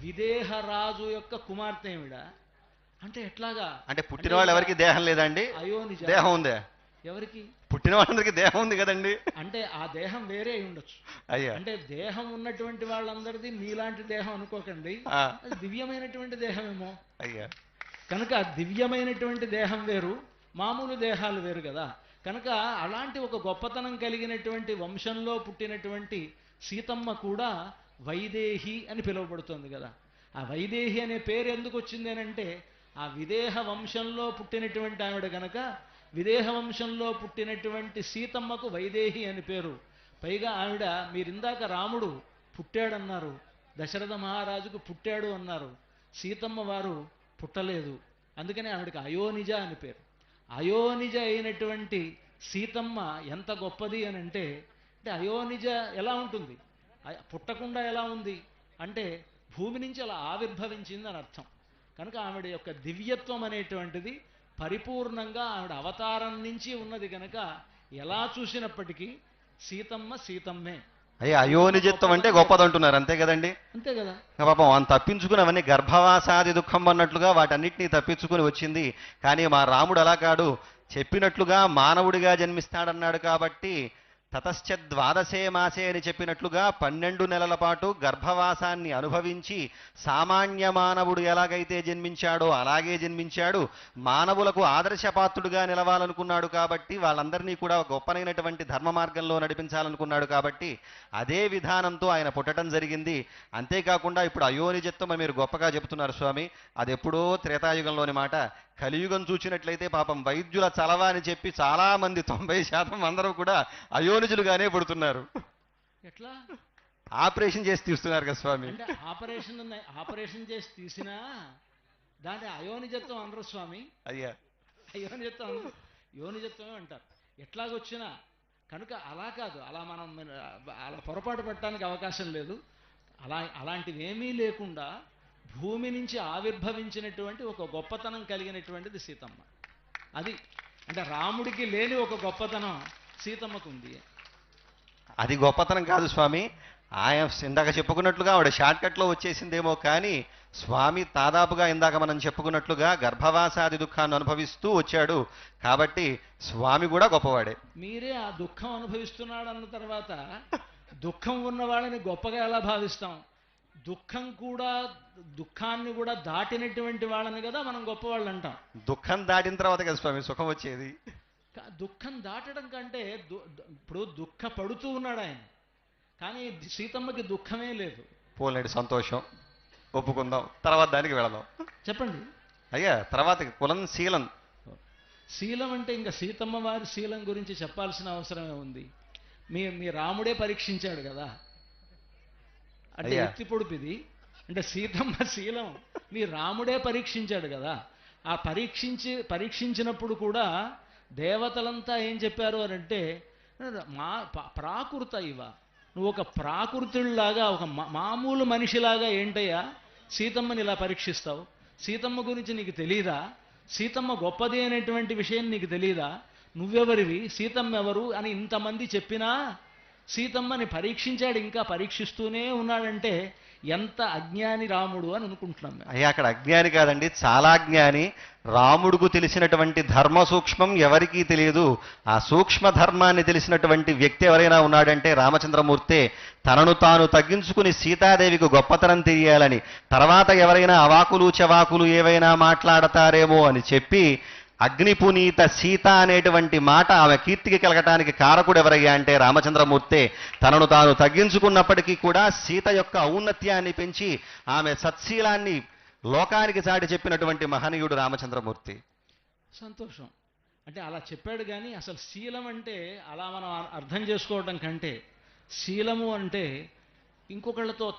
D: విదేహరాజు యొక్క కుమార్తె ఏమిడ. అంటే ఎట్లాగా?
E: అంటే పుట్టిన వాళ్ళు ఎవరికి దేహం లేదండి?
D: అయోనిజ.
E: దేహం ఉందే
D: ఎవరికి?
E: పుట్టిన వాళ్ళందరికీ దేహం ఉంది కదండి.
D: అంటే ఆ దేహం వేరే అయి ఉండొచ్చు.
E: అయ్యా
D: అంటే దేహం ఉన్నటువంటి వాళ్ళందరిది మీలాంటి దేహం అనుకోకండి. అది దివ్యమైనటువంటి దేహమేమో.
E: అయ్యా
D: కనుక దివ్యమైనటువంటి దేహం వేరు, మామూలు దేహాలు వేరు కదా. కనుక అలాంటి ఒక గొప్పతనం కలిగినటువంటి వంశంలో పుట్టినటువంటి సీతమ్మ కూడా వైదేహి అని పిలువబడుతోంది కదా. ఆ వైదేహి అనే పేరు ఎందుకు వచ్చింది అంటే, ఆ విదేహ వంశంలో పుట్టినటువంటి ఆవిడ గనక విదేహ వంశంలో పుట్టినటువంటి సీతమ్మకు వైదేహి అని పేరు. పైగా ఆవిడ, మీరిందాక రాముడు పుట్టాడన్నారు, దశరథ మహారాజుకు పుట్టాడు అన్నారు. సీతమ్మ వారు పుట్టలేదు, అందుకని ఆవిడకి అయోనిజ అని పేరు. అయోనిజ అయినటువంటి సీతమ్మ ఎంత గొప్పది అని అంటే అయోనిజ ఎలా ఉంటుంది? పుట్టకుండా ఎలా ఉంది అంటే భూమి నుంచి అలా ఆవిర్భవించింది అని అర్థం. కనుక ఆవిడ యొక్క దివ్యత్వం అనేటువంటిది పరిపూర్ణంగా ఆవిడ అవతారం నుంచి ఉన్నది కనుక ఎలా చూసినప్పటికీ సీతమ్మ సీతమ్మే.
E: అయ్యా అయోనిజత్వం అంటే గొప్పదంటున్నారు, అంతే కదండి?
D: అంతే కదా.
E: పాపం అని తప్పించుకుని అవన్నీ గర్భవాసాది దుఃఖం అన్నట్లుగా వాటన్నిటినీ తప్పించుకుని వచ్చింది. కానీ మా రాముడు అలా కాడు, చెప్పినట్లుగా మానవుడిగా జన్మిస్తాడన్నాడు కాబట్టి తతశ్చ ద్వాదశే మాసే అని చెప్పినట్లుగా 12 నెలల పాటు గర్భవాసాన్ని అనుభవించి సామాన్య మానవుడు ఎలాగైతే జన్మించాడో అలాగే జన్మించాడు. మానవులకు ఆదర్శపాత్రుడుగా నిలవాలనుకున్నాడు కాబట్టి వాళ్ళందరినీ కూడా గొప్పనైనటువంటి ధర్మ మార్గంలో నడిపించాలనుకున్నాడు కాబట్టి అదే విధానంతో ఆయన పుట్టడం జరిగింది. అంతేకాకుండా ఇప్పుడు అయోనిజత్వం మీరు గొప్పగా చెబుతున్నారు స్వామి, అది ఎప్పుడో త్రేతాయుగంలోని మాట. కలియుగం చూసినట్లయితే పాపం వైద్యుల చలవ అని చెప్పి చాలా మంది 90% అందరూ కూడా అయోనిజులుగానే పుడుతున్నారు.
D: ఎట్లా?
E: ఆపరేషన్ చేసి తీస్తున్నారు కదా స్వామి.
D: అంటే ఆపరేషన్ చేసి తీసినా దాన్ని అయోనిజత్వం అనరు స్వామి.
E: అయ్యా
D: అయోనిజత్వం యోనిజత్వమే అంటారు ఎట్లాగొచ్చినా. కనుక అలా కాదు, అలా మనం అలా పొరపాటు పట్టడానికి అవకాశం లేదు. అలాంటివి ఏమీ లేకుండా భూమి నుంచి ఆవిర్భవించినటువంటి ఒక గొప్పతనం కలిగినటువంటిది సీతమ్మ. అది అంటే రాముడికి లేని ఒక గొప్పతనం సీతమ్మకు ఉంది.
E: అది గొప్పతనం కాదు స్వామి, ఆయన ఇందాక చెప్పుకున్నట్లుగా ఆవిడ షార్ట్కట్లో వచ్చేసిందేమో కానీ స్వామి దాదాపుగా ఇందాక మనం చెప్పుకున్నట్లుగా గర్భవాసాది దుఃఖాన్ని అనుభవిస్తూ వచ్చాడు కాబట్టి స్వామి కూడా గొప్పవాడే.
D: మీరే ఆ దుఃఖం అనుభవిస్తున్నాడు అన్న తర్వాత దుఃఖం ఉన్న వాళ్ళని గొప్పగా ఎలా భావిస్తాం? దుఃఖాన్ని కూడా దాటినటువంటి వాళ్ళని కదా మనం గొప్పవాళ్ళు అంటాం.
E: దుఃఖం దాటిన తర్వాత కదా స్వామి సుఖం వచ్చేది.
D: దుఃఖం దాటడం కంటే ఇప్పుడు దుఃఖపడుతూ ఉన్నాడు ఆయన, కానీ సీతమ్మకి దుఃఖమే లేదు.
E: పోలేండి, సంతోషం, ఒప్పుకుందాం. తర్వాత దానికి వెళదాం.
D: చెప్పండి
E: అయ్యా. తర్వాత కులం శీలం.
D: శీలం అంటే ఇంకా సీతమ్మ వారి శీలం గురించి చెప్పాల్సిన అవసరమే ఉంది. మీ రాముడే పరీక్షించాడు కదా. అంటే ఎత్తి పొడిపిది అంటే సీతమ్మ శీలం మీ రాముడే పరీక్షించాడు కదా. ఆ పరీక్షించినప్పుడు కూడా దేవతలంతా ఏం చెప్పారు అని అంటే, మా ప్రాకృత ఇవ, నువ్వు ఒక ప్రాకృతుల్లాగా ఒక మామూలు మనిషిలాగా ఏంటయ్యా సీతమ్మని ఇలా పరీక్షిస్తావు? సీతమ్మ గురించి నీకు తెలీదా? సీతమ్మ గొప్పది అనేటువంటి విషయం నీకు తెలీదా? నువ్వెవరివి, సీతమ్మ ఎవరు అని ఇంతమంది చెప్పినా సీతమ్మని పరీక్షించాడు, ఇంకా పరీక్షిస్తూనే ఉన్నాడంటే ఎంత అజ్ఞాని రాముడు అని అనుకుంటున్నాం మేము.
E: అయ్యా అక్కడ అజ్ఞాని కాదండి, చాలా జ్ఞాని. రాముడుకు తెలిసినటువంటి ధర్మ సూక్ష్మం ఎవరికీ తెలియదు. ఆ సూక్ష్మ ధర్మాన్ని తెలిసినటువంటి వ్యక్తి ఎవరైనా ఉన్నాడంటే రామచంద్రమూర్తే. తనను తాను తగ్గించుకుని సీతాదేవికి గొప్పతనం తెలియాలని, తర్వాత ఎవరైనా అవాకులు చవాకులు ఏవైనా మాట్లాడతారేమో అని చెప్పి అగ్నిపునీత సీత అనేటువంటి మాట ఆమె కీర్తికి కలగటానికి కారకుడు ఎవరయ్యా అంటే రామచంద్రమూర్తే. తనను తాను తగ్గించుకున్నప్పటికీ కూడా సీత యొక్క ఔన్నత్యాన్ని పెంచి ఆమె సత్శీలాన్ని లోకానికి చాటి చెప్పినటువంటి మహనీయుడు రామచంద్రమూర్తి.
D: సంతోషం. అంటే అలా చెప్పాడు, కానీ అసలు శీలం అంటే అలా మనం అర్థం చేసుకోవడం కంటే శీలము అంటే ఇంకొకళ్ళతో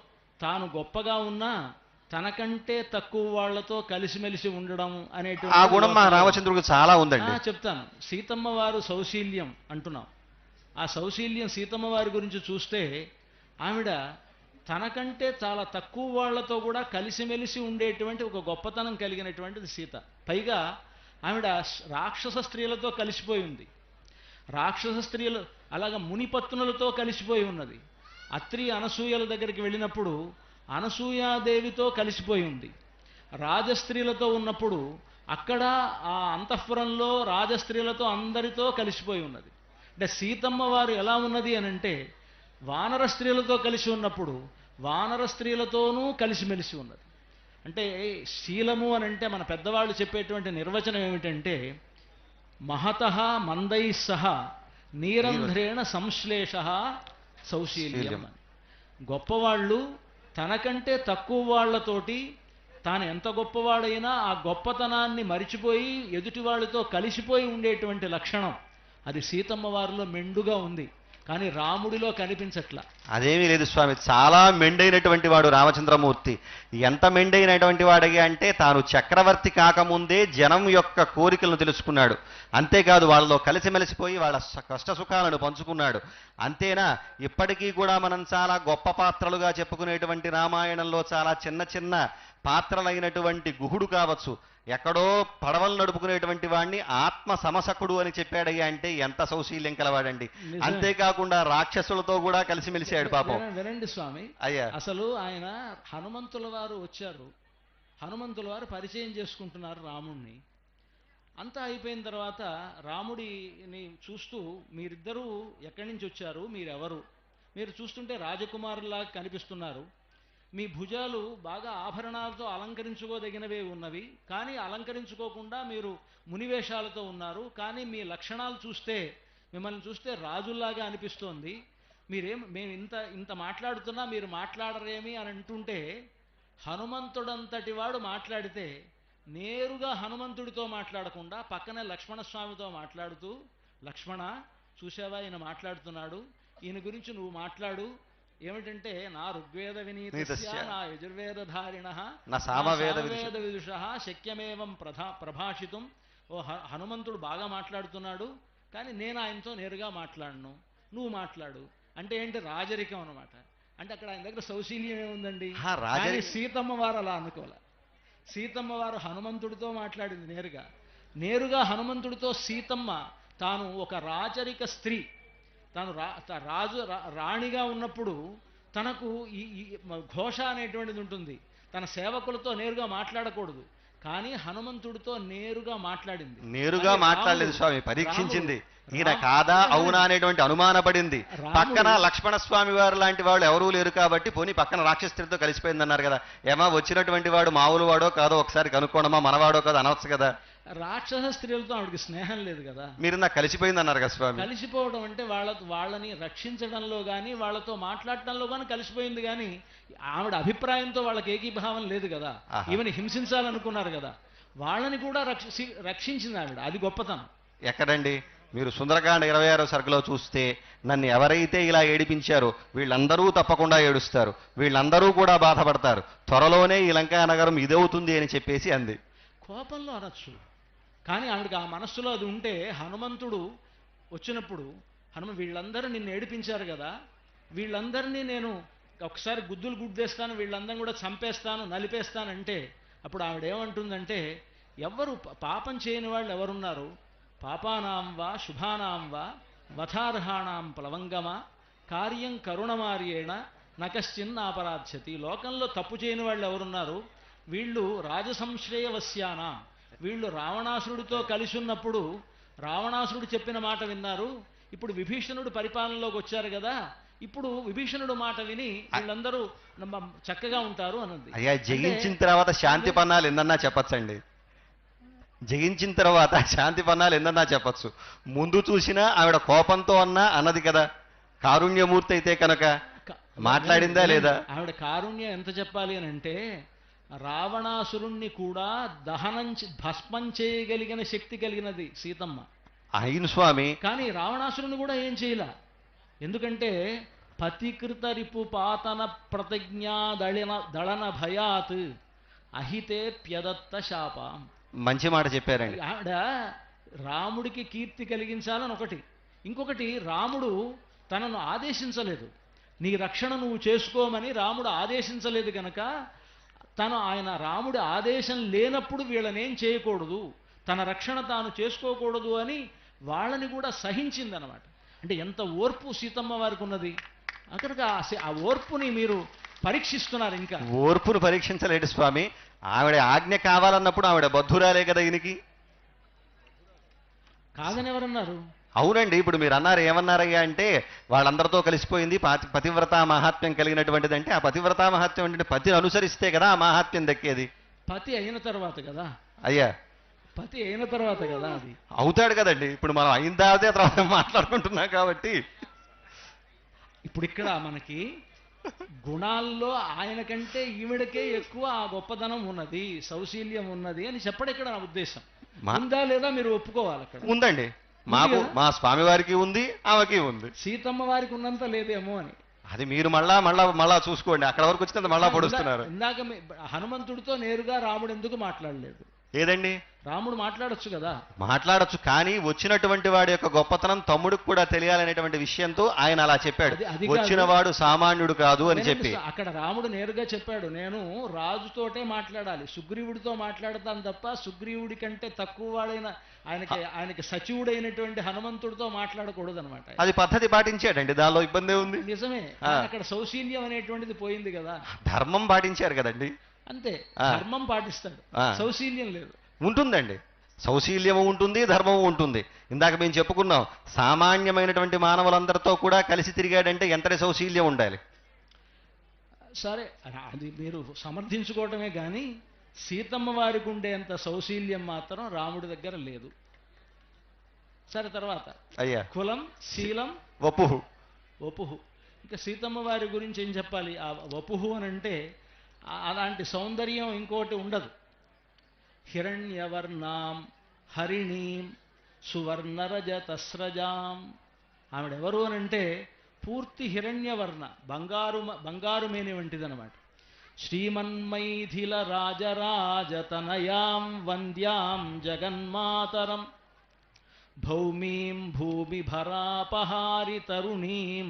D: తాను గొప్పగా ఉన్నా తనకంటే తక్కువ వాళ్లతో కలిసిమెలిసి ఉండడం అనేటువంటి
E: ఆ గుణం మా రామచంద్రుడికి చాలా ఉందండి.
D: చెప్తాను. సీతమ్మ వారు సౌశీల్యం అంటున్నాం. ఆ సౌశీల్యం సీతమ్మ వారి గురించి చూస్తే ఆవిడ తనకంటే చాలా తక్కువ వాళ్లతో కూడా కలిసిమెలిసి ఉండేటువంటి ఒక గొప్పతనం కలిగినటువంటిది సీత. పైగా ఆవిడ రాక్షస స్త్రీలతో కలిసిపోయి ఉంది. రాక్షస స్త్రీలు అలాగా మునిపత్నులతో కలిసిపోయి ఉన్నది. అత్రి అనసూయల దగ్గరికి వెళ్ళినప్పుడు అనసూయాదేవితో కలిసిపోయి ఉంది. రాజస్త్రీలతో ఉన్నప్పుడు అక్కడ ఆ అంతఃపురంలో రాజస్త్రీలతో అందరితో కలిసిపోయి ఉన్నది. అంటే సీతమ్మ వారు ఎలా ఉన్నది అని అంటే వానర స్త్రీలతో కలిసి ఉన్నప్పుడు వానర స్త్రీలతోనూ కలిసిమెలిసి ఉన్నది. అంటే శీలము అని అంటే మన పెద్దవాళ్ళు చెప్పేటువంటి నిర్వచనం ఏమిటంటే మహతః మందై సహ నీరంధ్రేణ సంశ్లేష సౌశీల్యం అని. గొప్పవాళ్ళు తనకంటే తక్కువ వాళ్లతోటి తాను ఎంత గొప్పవాడైనా ఆ గొప్పతనాన్ని మరిచిపోయి ఎదుటి వాళ్ళతో కలిసిపోయి ఉండేటువంటి లక్షణం అది సీతమ్మ వారిలో మెండుగా ఉంది, కానీ రాముడిలో కనిపించట్లా.
E: అదేమీ లేదు స్వామి, చాలా మెండైనటువంటి వాడు రామచంద్రమూర్తి. ఎంత మెండైనటువంటి వాడయ్యా అంటే తాను చక్రవర్తి కాకముందే జనం యొక్క కోరికలను తెలుసుకున్నాడు. అంతేకాదు వాళ్ళలో కలిసిమెలిసిపోయి వాళ్ళ కష్ట సుఖాలను పంచుకున్నాడు. అంతేనా, ఇప్పటికీ కూడా మనం చాలా గొప్ప పాత్రలుగా చెప్పుకునేటువంటి రామాయణంలో చాలా చిన్న చిన్న పాత్రలైనటువంటి గుహుడు కావచ్చు, ఎక్కడో పడవలు నడుపుకునేటువంటి వాడిని ఆత్మ సమసకుడు అని చెప్పాడయ్యా అంటే ఎంత సౌశీల్యం కలవాడండి. అంతేకాకుండా రాక్షసులతో కూడా కలిసిమెలిసాడు పాపం.
D: వినండి స్వామి,
E: అయ్యా
D: అసలు ఆయన హనుమంతుల వారు వచ్చారు, హనుమంతుల వారు పరిచయం చేసుకుంటున్నారు రాముణ్ణి. అంతా అయిపోయిన తర్వాత రాముడిని చూస్తూ మీరిద్దరూ ఎక్కడి నుంచి వచ్చారు, మీరెవరు, మీరు చూస్తుంటే రాజకుమారులా కనిపిస్తున్నారు, మీ భుజాలు బాగా ఆభరణాలతో అలంకరించుకోదగినవే ఉన్నవి, కానీ అలంకరించుకోకుండా మీరు మునివేషాలతో ఉన్నారు, కానీ మీ లక్షణాలు చూస్తే మిమ్మల్ని చూస్తే రాజుల్లాగా అనిపిస్తోంది, మేము ఇంత మాట్లాడుతున్నా మీరు మాట్లాడరేమి అని అంటుంటే హనుమంతుడంతటి వాడు మాట్లాడితే నేరుగా హనుమంతుడితో మాట్లాడకుండా పక్కనే లక్ష్మణస్వామితో మాట్లాడుతూ, లక్ష్మణ చూసావా ఈయన మాట్లాడుతున్నాడు, ఈయన గురించి నువ్వు మాట్లాడు, ఏమిటంటే నా ఋగ్వేద వినీతస్య నా యజుర్వేదధారిణః నా సామవేద విదుషః శక్యమేవం ప్రభాషితుం. ఓ హనుమంతుడు బాగా మాట్లాడుతున్నాడు, కానీ నేను ఆయనతో నేరుగా మాట్లాడను, నువ్వు మాట్లాడు అంటే ఏంటి, రాజరికం అన్నమాట. అంటే అక్కడ ఆయన దగ్గర సౌశీల్యం ఏముందండి. కానీ సీతమ్మ వారు అలా అనుకోలే. సీతమ్మ వారు హనుమంతుడితో మాట్లాడింది నేరుగా హనుమంతుడితో. సీతమ్మ తాను ఒక రాజరిక స్త్రీ, తాను రాణిగా ఉన్నప్పుడు తనకు ఈ ఘోష అనేటువంటిది ఉంటుంది, తన సేవకులతో నేరుగా మాట్లాడకూడదు, కానీ హనుమంతుడితో నేరుగా మాట్లాడింది.
E: నేరుగా మాట్లాడలేదు స్వామి, పరీక్షించింది. ఈయన కాదా అవునా అనేటువంటి అనుమానపడింది. పక్కన లక్ష్మణ స్వామి వారు లాంటి వాళ్ళు ఎవరూ లేరు కాబట్టి పోనీ పక్కన రాక్షస్త్రితో కలిసిపోయింది అన్నారు కదా. ఏమా వచ్చినటువంటి వాడు మామూలు వాడో కాదో ఒకసారి కనుక్కోవడమా, మనవాడో కాదో అనవచ్చు కదా.
D: రాక్షస స్త్రీలతో ఆవిడకి స్నేహం లేదు కదా.
E: మీరు నాకు కలిసిపోయింది అన్నారు కదా స్వామి.
D: కలిసిపోవడం అంటే వాళ్ళని రక్షించడంలో కానీ వాళ్ళతో మాట్లాడటంలో కానీ కలిసిపోయింది, కానీ ఆవిడ అభిప్రాయంతో వాళ్ళకి ఏకీభావం లేదు కదా. ఈవెన్ హింసించాలనుకున్నారు కదా, వాళ్ళని కూడా రక్షించింది ఆవిడ. అది గొప్పతనం.
E: ఎక్కడండి, మీరు సుందరకాండ 26వ సర్గలో చూస్తే నన్ను ఎవరైతే ఇలా ఏడిపించారో వీళ్ళందరూ తప్పకుండా ఏడుస్తారు, వీళ్ళందరూ కూడా బాధపడతారు, త్వరలోనే ఈ లంకా నగరం ఇదవుతుంది అని చెప్పేసి అంది.
D: కోపంలో అనొచ్చు, కానీ ఆవిడకి ఆ మనస్సులో అది ఉంటే హనుమంతుడు వచ్చినప్పుడు వీళ్ళందరూ నిన్ను ఏడిపించారు కదా, వీళ్ళందరినీ నేను ఒకసారి గుద్దులు గుద్దేస్తాను, వీళ్ళందరినీ కూడా చంపేస్తాను, నలిపేస్తానంటే అప్పుడు ఆవిడ ఏమంటుందంటే, ఎవరు పాపం చేయని వాళ్ళు ఎవరున్నారు? పాపానాం వా శుభానాం వా వధార్హాణాం ప్లవంగమా కార్యం కరుణమార్యేణ నకశ్చిన్నాపరాధ్యతి. లోకంలో తప్పు చేయని వాళ్ళు ఎవరున్నారు? వీళ్ళు రాజసంశ్రయవశ్యానాం, వీళ్ళు రావణాసురుడితో కలిసి ఉన్నప్పుడు రావణాసురుడు చెప్పిన మాట విన్నారు. ఇప్పుడు విభీషణుడు పరిపాలనలోకి వచ్చారు కదా, ఇప్పుడు విభీషణుడు మాట విని వీళ్ళందరూ చక్కగా ఉంటారు అన్నది.
E: అయ్యా, జయించిన తర్వాత శాంతి పన్నాలు ఎన్నన్నా చెప్పచ్చండి. జయించిన తర్వాత శాంతి పన్నాలు ఎన్నన్నా చెప్పచ్చు. ముందు చూసినా ఆవిడ కోపంతో అన్నా అన్నది కదా. కారుణ్యమూర్తి అయితే కనుక మాట్లాడిందా లేదా?
D: ఆవిడ కారుణ్యం ఎంత చెప్పాలి అని అంటే, రావణాసురుణ్ణి కూడా భస్మం చేయగలిగిన శక్తి కలిగినది సీతమ్మ.
E: అయిన స్వామి,
D: కానీ రావణాసురుని కూడా ఏం చేయలే. ఎందుకంటే పతికృత రిపు పాతన ప్రతిజ్ఞా దళన భయాత్ అహితే ప్యదత్త శాపం.
E: మంచి మాట చెప్పారండి.
D: ఆవిడ రాముడికి కీర్తి కలిగించాలని ఒకటి, ఇంకొకటి రాముడు తనను ఆదేశించలేదు, నీ రక్షణ నువ్వు చేసుకోమని రాముడు ఆదేశించలేదు కనుక ఆయన రాముడి ఆదేశం లేనప్పుడు వీళ్ళనేం చేయకూడదు, తన రక్షణ తాను చేసుకోకూడదు అని వాళ్ళని కూడా సహించిందనమాట. అంటే ఎంత ఓర్పు సీతమ్మ వారికి ఉన్నది. అక్కడికి ఆ ఓర్పుని మీరు పరీక్షిస్తున్నారు. ఇంకా
E: ఓర్పును పరీక్షించలేడు స్వామి. ఆవిడ ఆజ్ఞ కావాలన్నప్పుడు ఆవిడ బద్ధురాలే కదా ఈయనకి.
D: కాదని ఎవరన్నారు?
E: అవునండి. ఇప్పుడు మీరు అన్నారు, ఏమన్నారయ్యా అంటే వాళ్ళందరితో కలిసిపోయింది, పతివ్రతా మహాత్మ్యం కలిగినటువంటిది. అంటే ఆ పతివ్రతా మహాత్మ్యం అంటే పతిని అనుసరిస్తే కదా ఆ మహాత్మ్యం దక్కేది.
D: పతి అయిన తర్వాత కదా
E: అయ్యా,
D: పతి అయిన తర్వాత కదా అది
E: అవుతాడు కదండి. ఇప్పుడు మనం అయిన తర్వాత మాట్లాడుకుంటున్నాం కాబట్టి.
D: ఇప్పుడు ఇక్కడ మనకి గుణాల్లో ఆయన కంటే ఈవిడకే ఎక్కువ ఆ గొప్పదనం ఉన్నది, సౌశీల్యం ఉన్నది అని చెప్పడం ఇక్కడ నా ఉద్దేశం. ఉందా లేదా మీరు ఒప్పుకోవాలి. అక్కడ
E: ఉందండి. మాకు మా స్వామి వారికి ఉంది, ఆమెకి ఉంది.
D: సీతమ్మ వారికి ఉన్నంత లేదేమో అని
E: అది మీరు మళ్ళా చూసుకోండి. అక్కడ వరకు వచ్చినంత మళ్ళా పొడుస్తున్నారు.
D: ఇందాక హనుమంతుడితో నేరుగా రాముడు ఎందుకు మాట్లాడలేదు?
E: ఏదండి,
D: రాముడు మాట్లాడొచ్చు కదా.
E: మాట్లాడొచ్చు, కానీ వచ్చినటువంటి వాడి యొక్క గొప్పతనం తమ్ముడికి కూడా తెలియాలనేటువంటి విషయంతో ఆయన అలా చెప్పాడు. వచ్చిన వాడు సామాన్యుడు కాదు అని చెప్పి.
D: అక్కడ రాముడు నేరుగా చెప్పాడు, నేను రాజుతోటే మాట్లాడాలి, సుగ్రీవుడితో మాట్లాడతాను తప్ప సుగ్రీవుడి కంటే తక్కువ వాడైన ఆయనకి సచివుడైనటువంటి హనుమంతుడితో మాట్లాడకూడదు అనమాట.
E: అది పద్ధతి పాటించాడండి, దానిలో ఇబ్బంది ఉంది.
D: నిజమే. అక్కడ సౌశీల్యం అనేటువంటిది పోయింది కదా.
E: ధర్మం పాటించారు కదండి.
D: అంతే, ధర్మం పాటిస్తాడు, సౌశీల్యం లేదు.
E: ఉంటుందండి, సౌశీల్యము ఉంటుంది, ధర్మము ఉంటుంది. ఇందాక మేము చెప్పుకున్నాం, సామాన్యమైనటువంటి మానవులందరితో కూడా కలిసి తిరిగాడంటే ఎంతటి సౌశీల్యం ఉండాలి.
D: సరే, అది మీరు సమర్థించుకోవటమే కానీ సీతమ్మ వారికి ఉండేంత సౌశీల్యం మాత్రం రాముడి దగ్గర లేదు. సరే, తర్వాత
E: అయ్యా,
D: కులం శీలం వపుహు. ఇంకా సీతమ్మ వారి గురించి ఏం చెప్పాలి? ఆ వపుహు అని అంటే అలాంటి సౌందర్యం ఇంకోటి ఉండదు. హిరణ్యవర్ణాం హరిణీం సువర్ణరజతస్రజాం. ఆవిడెవరు అని అంటే పూర్తి హిరణ్యవర్ణ, బంగారు మేని వంటిదనమాట. శ్రీమన్మైథిల రాజరాజతనయాం వంద్యాం జగన్మాతరం భౌమీం భూమిభరాపహారి తరుణీం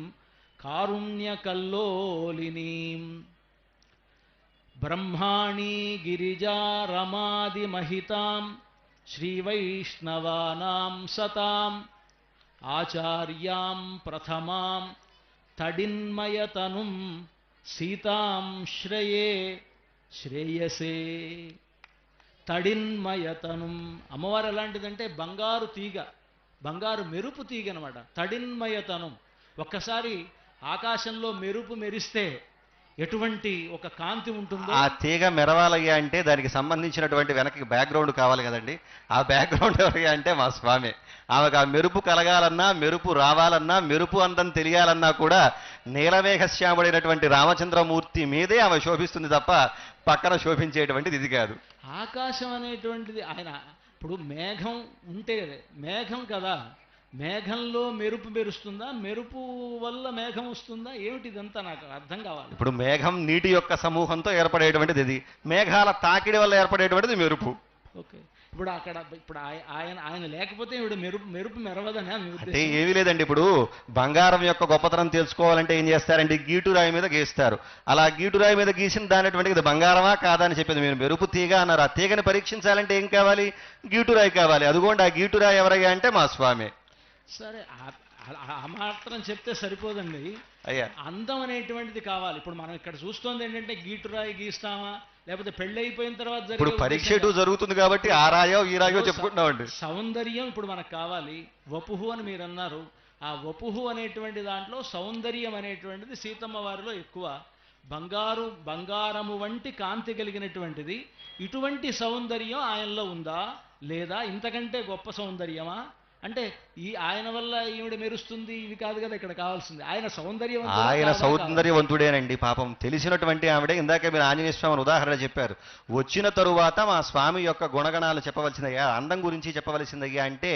D: కారుణ్యకల్లోలినీం బ్రహ్మాణీ గిరిజా రమాదిమహితాం శ్రీవైష్ణవానాం సతాం ఆచార్యాం ప్రథమాం తడిన్మయతనుం సీతాం శ్రేయసే. తడిన్మయతనుం, అమ్మవారు ఎలాంటిదంటే బంగారు తీగ, బంగారు మెరుపు తీగ అనమాట. తడిన్మయతనుం, ఒక్కసారి ఆకాశంలో మెరుపు మెరిస్తే ఎటువంటి ఒక కాంతి ఉంటుందో.
E: ఆ తీగ మెరవాలయ్యా అంటే దానికి సంబంధించినటువంటి వెనక్కి బ్యాక్గ్రౌండ్ కావాలి కదండి. ఆ బ్యాక్గ్రౌండ్ ఎవరయ్యా అంటే మా స్వామి. ఆమెకు ఆ మెరుపు కలగాలన్నా, మెరుపు రావాలన్నా, మెరుపు అందం తెలియాలన్నా కూడా నీలమేఘశ్యాముడైనటువంటి రామచంద్రమూర్తి మీదే ఆమె శోభిస్తుంది తప్ప పక్కన శోభించేటువంటిది ఇది కాదు.
D: ఆకాశం అనేటువంటిది ఆయన ఇప్పుడు మేఘం ఉంటే మేఘం కదా, మేఘంలో మెరుపు మెరుస్తుందా, మెరుపు వల్ల మేఘం వస్తుందా, ఏమిటిదంతా నాకు అర్థం కావాలి.
E: ఇప్పుడు మేఘం నీటి యొక్క సమూహంతో ఏర్పడేటువంటిది ఇది, మేఘాల తాకిడి వల్ల ఏర్పడేటువంటిది మెరుపు.
D: ఓకే, ఇప్పుడు అక్కడ ఆయన లేకపోతే ఇప్పుడు మెరుపు మెరవదని మీ
E: అంటే
D: ఉద్దేశం?
E: ఏమీ లేదండి. ఇప్పుడు బంగారం యొక్క గొప్పతనం తెలుసుకోవాలంటే ఏం చేస్తారంటే గీటు రాయి మీద గీస్తారు. అలా గీటు రాయి మీద గీసిన దానటువంటి ఇది బంగారమా కాదా అని చెప్పింది. మీరు మెరుపు తీగ అన్నారు. ఆ తీగని పరీక్షించాలంటే ఏం కావాలి? గీటు రాయి కావాలి. అదిగోండి ఆ గీటు రాయి ఎవరయ్యా అంటే మా స్వామి.
D: సరే ఆ మాత్రం చెప్తే సరిపోదండి.
E: అయ్యా
D: అందం అనేటువంటిది కావాలి. ఇప్పుడు మనం ఇక్కడ చూస్తోంది ఏంటంటే గీటురాయి గీస్తామా, లేకపోతే పెళ్లి అయిపోయిన తర్వాత
E: ఇప్పుడు పరీక్ష జరుగుతుంది కాబట్టి ఆ రాయో ఈ రాయో చెప్పుకుంటున్నామండి.
D: సౌందర్యం ఇప్పుడు మనకు కావాలి. వపుహు అని మీరు అన్నారు. ఆ వపుహు అనేటువంటి దాంట్లో సౌందర్యం అనేటువంటిది సీతమ్మ వారిలో ఎక్కువ. బంగారము వంటి కాంతి కలిగినటువంటిది. ఇటువంటి సౌందర్యం ఆయనలో ఉందా లేదా? ఇంతకంటే గొప్ప సౌందర్యమా? అంటే ఆయన వల్ల ఈవిడ మెరుస్తుంది ఇవి కాదు కదా ఇక్కడ కావాల్సింది. ఆయన
E: సౌందర్యవంతుడేనండి. పాపం తెలిసినటువంటి ఆవిడ. ఇందాక మీరు ఆంజనేయ స్వామిని ఉదాహరణ చెప్పారు. వచ్చిన తరువాత మా స్వామి యొక్క గుణగణాలు చెప్పవలసిందయ్యా, అందం గురించి చెప్పవలసిందయ్యా అంటే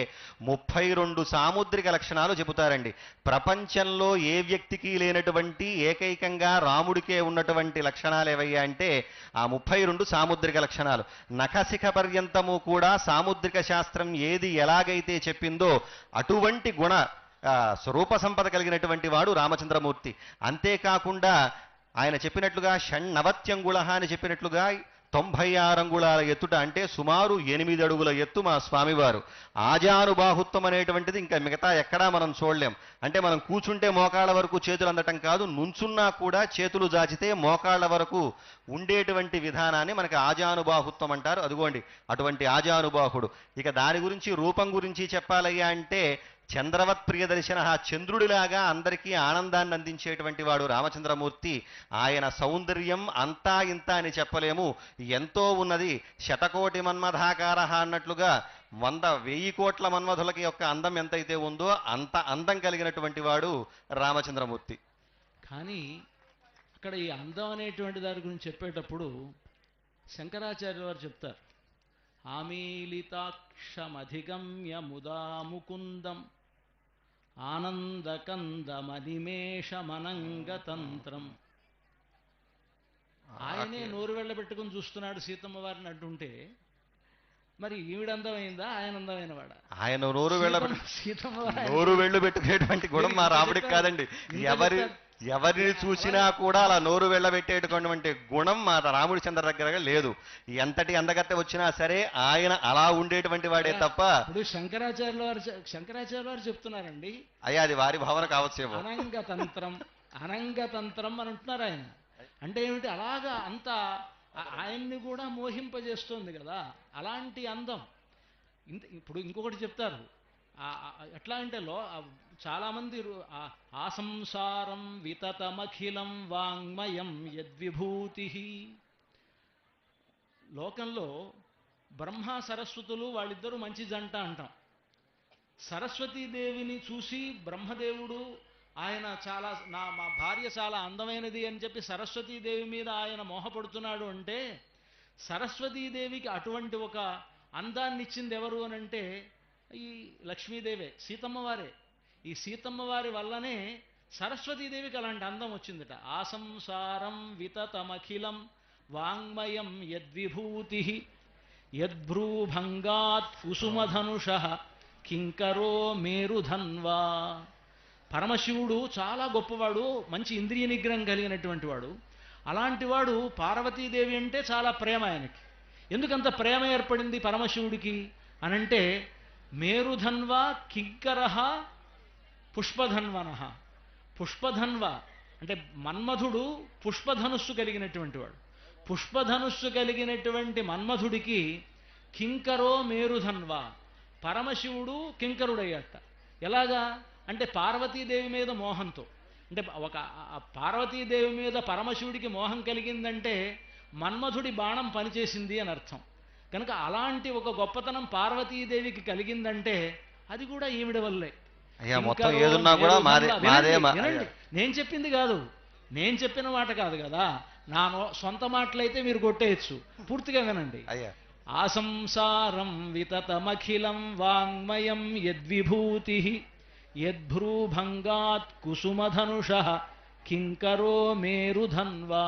E: 32 సాముద్రిక లక్షణాలు చెబుతారండి. ప్రపంచంలో ఏ వ్యక్తికి లేనటువంటి ఏకైకంగా రాముడికే ఉన్నటువంటి లక్షణాలు ఏవయ్యా అంటే ఆ 32 సాముద్రిక లక్షణాలు. నఖశిఖ పర్యంతము కూడా సాముద్రిక శాస్త్రం ఏది ఎలాగైతే చెప్పిందో అటువంటి గుణ స్వరూప సంపద కలిగినటువంటి వాడు రామచంద్రమూర్తి. అంతేకాకుండా ఆయన చెప్పినట్లుగా షణ్ణవత్యంగుళ అని చెప్పినట్లుగా 96 అంగుళాల ఎత్తుట అంటే సుమారు 8 అడుగుల ఎత్తు మా స్వామివారు. ఆజానుబాహుత్వం అనేటువంటిది ఇంకా మిగతా ఎక్కడా మనం చూడలేం. అంటే మనం కూర్చుంటే మోకాళ్ళ వరకు చేతులు అందటం కాదు, నుంచున్నా కూడా చేతులు జాచితే మోకాళ్ళ వరకు ఉండేటువంటి విధానాన్ని మనకి ఆజానుబాహుత్వం అంటారు. అదిగోండి అటువంటి ఆజానుబాహుడు. ఇక దాని గురించి రూపం గురించి చెప్పాలయ్యా అంటే చంద్రవత్ ప్రియదర్శన, చంద్రుడిలాగా అందరికీ ఆనందాన్ని అందించేటువంటి వాడు రామచంద్రమూర్తి. ఆయన సౌందర్యం అంతా ఇంత అని చెప్పలేము, ఎంతో ఉన్నది. శతకోటి మన్మథాకార అన్నట్లుగా 100,000 కోట్ల మన్మధులకి యొక్క అందం ఎంతైతే ఉందో అంత అందం కలిగినటువంటి వాడు రామచంద్రమూర్తి.
D: కానీ అక్కడ ఈ అందం అనేటువంటి దాని గురించి చెప్పేటప్పుడు శంకరాచార్య వారు చెప్తారు, ఆమీలితాక్షమధిగమ్య ముదా ముకుందం ఆనందకందమనిమేషమనంగతంత్రం. ఆయనే నోరు వెళ్ళబెట్టుకుని చూస్తున్నాడు సీతమ్మ వారిని అంటుంటే మరి ఈవిడ అందమైందా ఆయన అందమైన వాడా?
E: ఆయన నోరు వెళ్ళు పెట్టుకునేటువంటి గుణం మా రాముడికి కాదండి. ఎవరిని చూసినా కూడా అలా నోరు వెళ్ళబెట్టేటటువంటి గుణం మా రాముడి చంద్ర దగ్గర లేదు. ఎంతటి అందగత్తె వచ్చినా సరే ఆయన అలా ఉండేటువంటి వాడే తప్ప.
D: ఇప్పుడు శంకరాచార్య వారు చెప్తున్నారండి,
E: అయ్యా అది వారి భావన కావచ్చేమో.
D: అనంగతంత్రం అని అంటున్నారు ఆయన. అంటే ఏమిటి? అలాగా అంత ఆయన్ని కూడా మోహింపజేస్తుంది కదా అలాంటి అందం. ఇప్పుడు ఇంకొకటి చెప్తారు, ఎట్లా అంటే చాలామంది ఆసంసారం వితతమఖిలం వాంగ్మయం యద్విభూతి. లోకంలో బ్రహ్మ సరస్వతులు వాళ్ళిద్దరూ మంచి జంట అంటాం. సరస్వతీదేవిని చూసి బ్రహ్మదేవుడు ఆయన మా భార్య చాలా అందమైనది అని చెప్పి సరస్వతీదేవి మీద ఆయన మోహపడుతున్నాడు అంటే సరస్వతీదేవికి అటువంటి ఒక అందాన్ని ఇచ్చింది ఎవరు అని అంటే ఈ లక్ష్మీదేవే, సీతమ్మ వారే. ఈ సీతమ్మ వారి వల్లనే సరస్వతీదేవికి అలాంటి అందం వచ్చిందట. ఆసంసారం వితతమఖిలం వాంగ్మయం యద్విభూతి యద్భ్రూభంగాత్ కుసుమధనుష కింకరో మేరుధన్వా. పరమశివుడు చాలా గొప్పవాడు, మంచి ఇంద్రియ నిగ్రహం కలిగినటువంటి వాడు. అలాంటి వాడు పార్వతీదేవి అంటే చాలా ప్రేమ ఆయనకి. ఎందుకంత ప్రేమ ఏర్పడింది పరమశివుడికి అనంటే మేరుధన్వ కింకరః పుష్పధన్వన. పుష్పధన్వ అంటే మన్మధుడు పుష్పధనుస్సు కలిగినటువంటి వాడు. పుష్పధనుస్సు కలిగినటువంటి మన్మధుడికి కింకరో మేరుధన్వ, పరమశివుడు కింకరుడయ్యాట. ఎలాగా అంటే పార్వతీదేవి మీద మోహంతో. అంటే ఒక పార్వతీదేవి మీద పరమశివుడికి మోహం కలిగిందంటే మన్మధుడి బాణం పనిచేసింది అని అర్థం. కనుక అలాంటి ఒక గొప్పతనం పార్వతీదేవికి కలిగిందంటే అది కూడా ఈవిడ వల్లే. నేను చెప్పింది కాదు, నేను చెప్పిన మాట కాదు కదా, నా సొంత మాటలైతే మీరు కొట్టేయచ్చు. పూర్తిగా వినండి. ఆసంసారం వితతమఖిలం వాంగ్మయం యద్విభూతి యద్భ్రూభంగాత్ కుసుమధనుష కింకరో మేరుధన్వా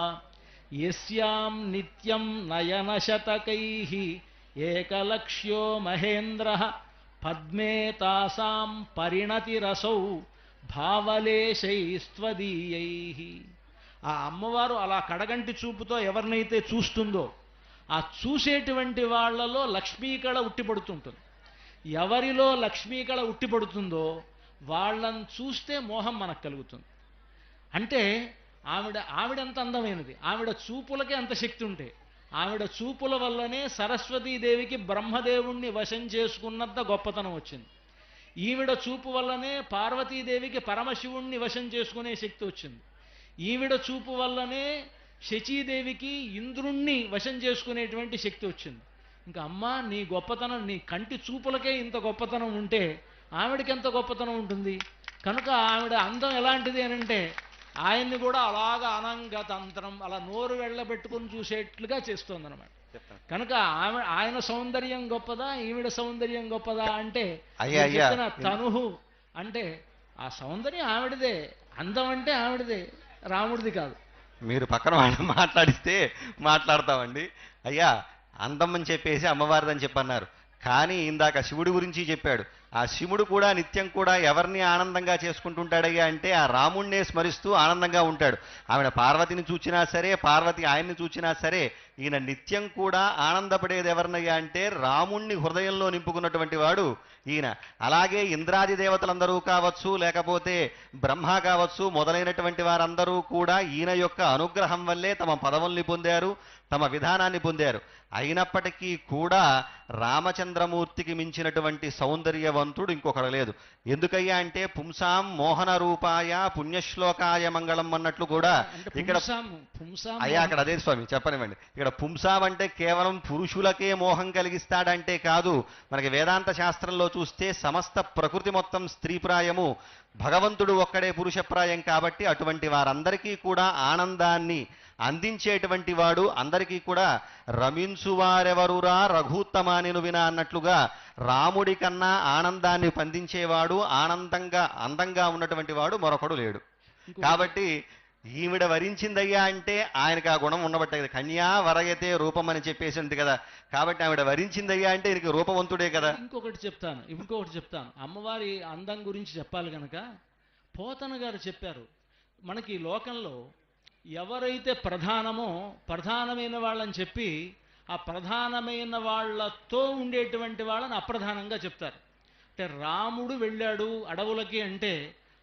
D: యస్యాం నిత్యం నయనశతకైః ఏకలక్ష్యో మహేంద్ర పద్మే తాసాం పరిణతిరసౌ భావలేశైస్త్వదీయై. ఆ అమ్మవారు అలా కడగంటి చూపుతో ఎవరినైతే చూస్తుందో ఆ చూసేటువంటి వాళ్ళలో లక్ష్మీకళ ఉట్టిపడుతుంటుంది. ఎవరిలో లక్ష్మీకళ ఉట్టిపడుతుందో వాళ్ళని చూస్తే మోహం మనకు కలుగుతుంది. అంటే ఆవిడంత అందమైనది, ఆవిడ చూపులకే అంత శక్తి ఉంటే ఆవిడ చూపుల వల్లనే సరస్వతీదేవికి బ్రహ్మదేవుణ్ణి వశం చేసుకున్నంత గొప్పతనం వచ్చింది. ఈవిడ చూపు వల్లనే పార్వతీదేవికి పరమశివుణ్ణి వశం చేసుకునే శక్తి వచ్చింది. ఈవిడ చూపు వల్లనే శచీదేవికి ఇంద్రుణ్ణి వశం చేసుకునేటువంటి శక్తి వచ్చింది. ఇంకా అమ్మా నీ గొప్పతనం, నీ కంటి చూపులకే ఇంత గొప్పతనం ఉంటే ఆవిడకి ఎంత గొప్పతనం ఉంటుంది. కనుక ఆవిడ అందం ఎలాంటిది అని అంటే ఆయన్ని కూడా అలాగా అనంగతంత్రం అలా నోరు వెళ్ళబెట్టుకుని చూసేట్లుగా చేస్తోందన్నమాట. కనుక ఆయన సౌందర్యం గొప్పదా ఈవిడ సౌందర్యం గొప్పదా అంటే చెప్పిన తనుహు అంటే ఆ సౌందర్యం ఆవిడదే, అందం అంటే ఆవిడదే, రాముడిది కాదు.
E: మీరు పక్కన వాళ్ళని మాట్లాడిస్తే మాట్లాడతామండి. అయ్యా అందం అని చెప్పేసి అమ్మవారిదని చెప్పన్నారు, కానీ ఇందాక శివుడి గురించి చెప్పాడు. ఆ శివుడు కూడా నిత్యం కూడా ఎవరిని ఆనందంగా చేసుకుంటుంటాడయ్యా అంటే ఆ రాముణ్ణే స్మరిస్తూ ఆనందంగా ఉంటాడు. ఆవిడ పార్వతిని చూచినా సరే, పార్వతి ఆయన్ని చూచినా సరే, ఈయన నిత్యం కూడా ఆనందపడేది ఎవరినయ్యా అంటే రాముణ్ణి హృదయంలో నింపుకున్నటువంటి వాడు ఈయన. అలాగే ఇంద్రాది దేవతలందరూ కావచ్చు, లేకపోతే బ్రహ్మ కావచ్చు, మొదలైనటువంటి వారందరూ కూడా ఈయన యొక్క అనుగ్రహం వల్లే తమ పదవుల్ని పొందారు, తమ విధానాన్ని పొందారు. అయినప్పటికీ కూడా రామచంద్రమూర్తికి మించినటువంటి సౌందర్యవంతుడు ఇంకొకడు లేదు. ఎందుకయ్యా అంటే పుంసాం మోహన రూపాయ పుణ్యశ్లోకాయ మంగళం అన్నట్లు కూడా ఇక్కడ అయ్యా అక్కడ అదే స్వామి చెప్పనివ్వండి. ఇక్కడ పుంసాం అంటే కేవలం పురుషులకే మోహం కలిగిస్తాడంటే కాదు. మనకి వేదాంత శాస్త్రంలో చూస్తే సమస్త ప్రకృతి మొత్తం స్త్రీప్రాయము, భగవంతుడు ఒక్కడే పురుషప్రాయం. కాబట్టి అటువంటి వారందరికీ కూడా ఆనందాన్ని అందించేటువంటి వాడు, అందరికీ కూడా రమించువారెవరురా రఘూత్తమానిను వినా అన్నట్లుగా రాముడి కన్నా ఆనందాన్ని పందించేవాడు, అందంగా ఉన్నటువంటి వాడు మరొకడు లేడు. కాబట్టి ఈవిడ వరించిందయ్యా అంటే ఆయనకు ఆ గుణం ఉండబట్టే కదా. కన్యా వరయతే రూపం అని చెప్పేసి ఉంది కదా. కాబట్టి ఆవిడ వరించిందయ్యా అంటే ఈయనకి రూపవంతుడే కదా.
D: ఇంకొకటి చెప్తాను అమ్మవారి అందం గురించి చెప్పాలి కనుక పోతన గారు చెప్పారు, మనకి లోకంలో ఎవరైతే ప్రధానమైన వాళ్ళని చెప్పి ఆ ప్రధానమైన వాళ్ళతో ఉండేటువంటి వాళ్ళని అప్రధానంగా చెప్తారు. అంటే రాముడు వెళ్ళాడు అడవులకి అంటే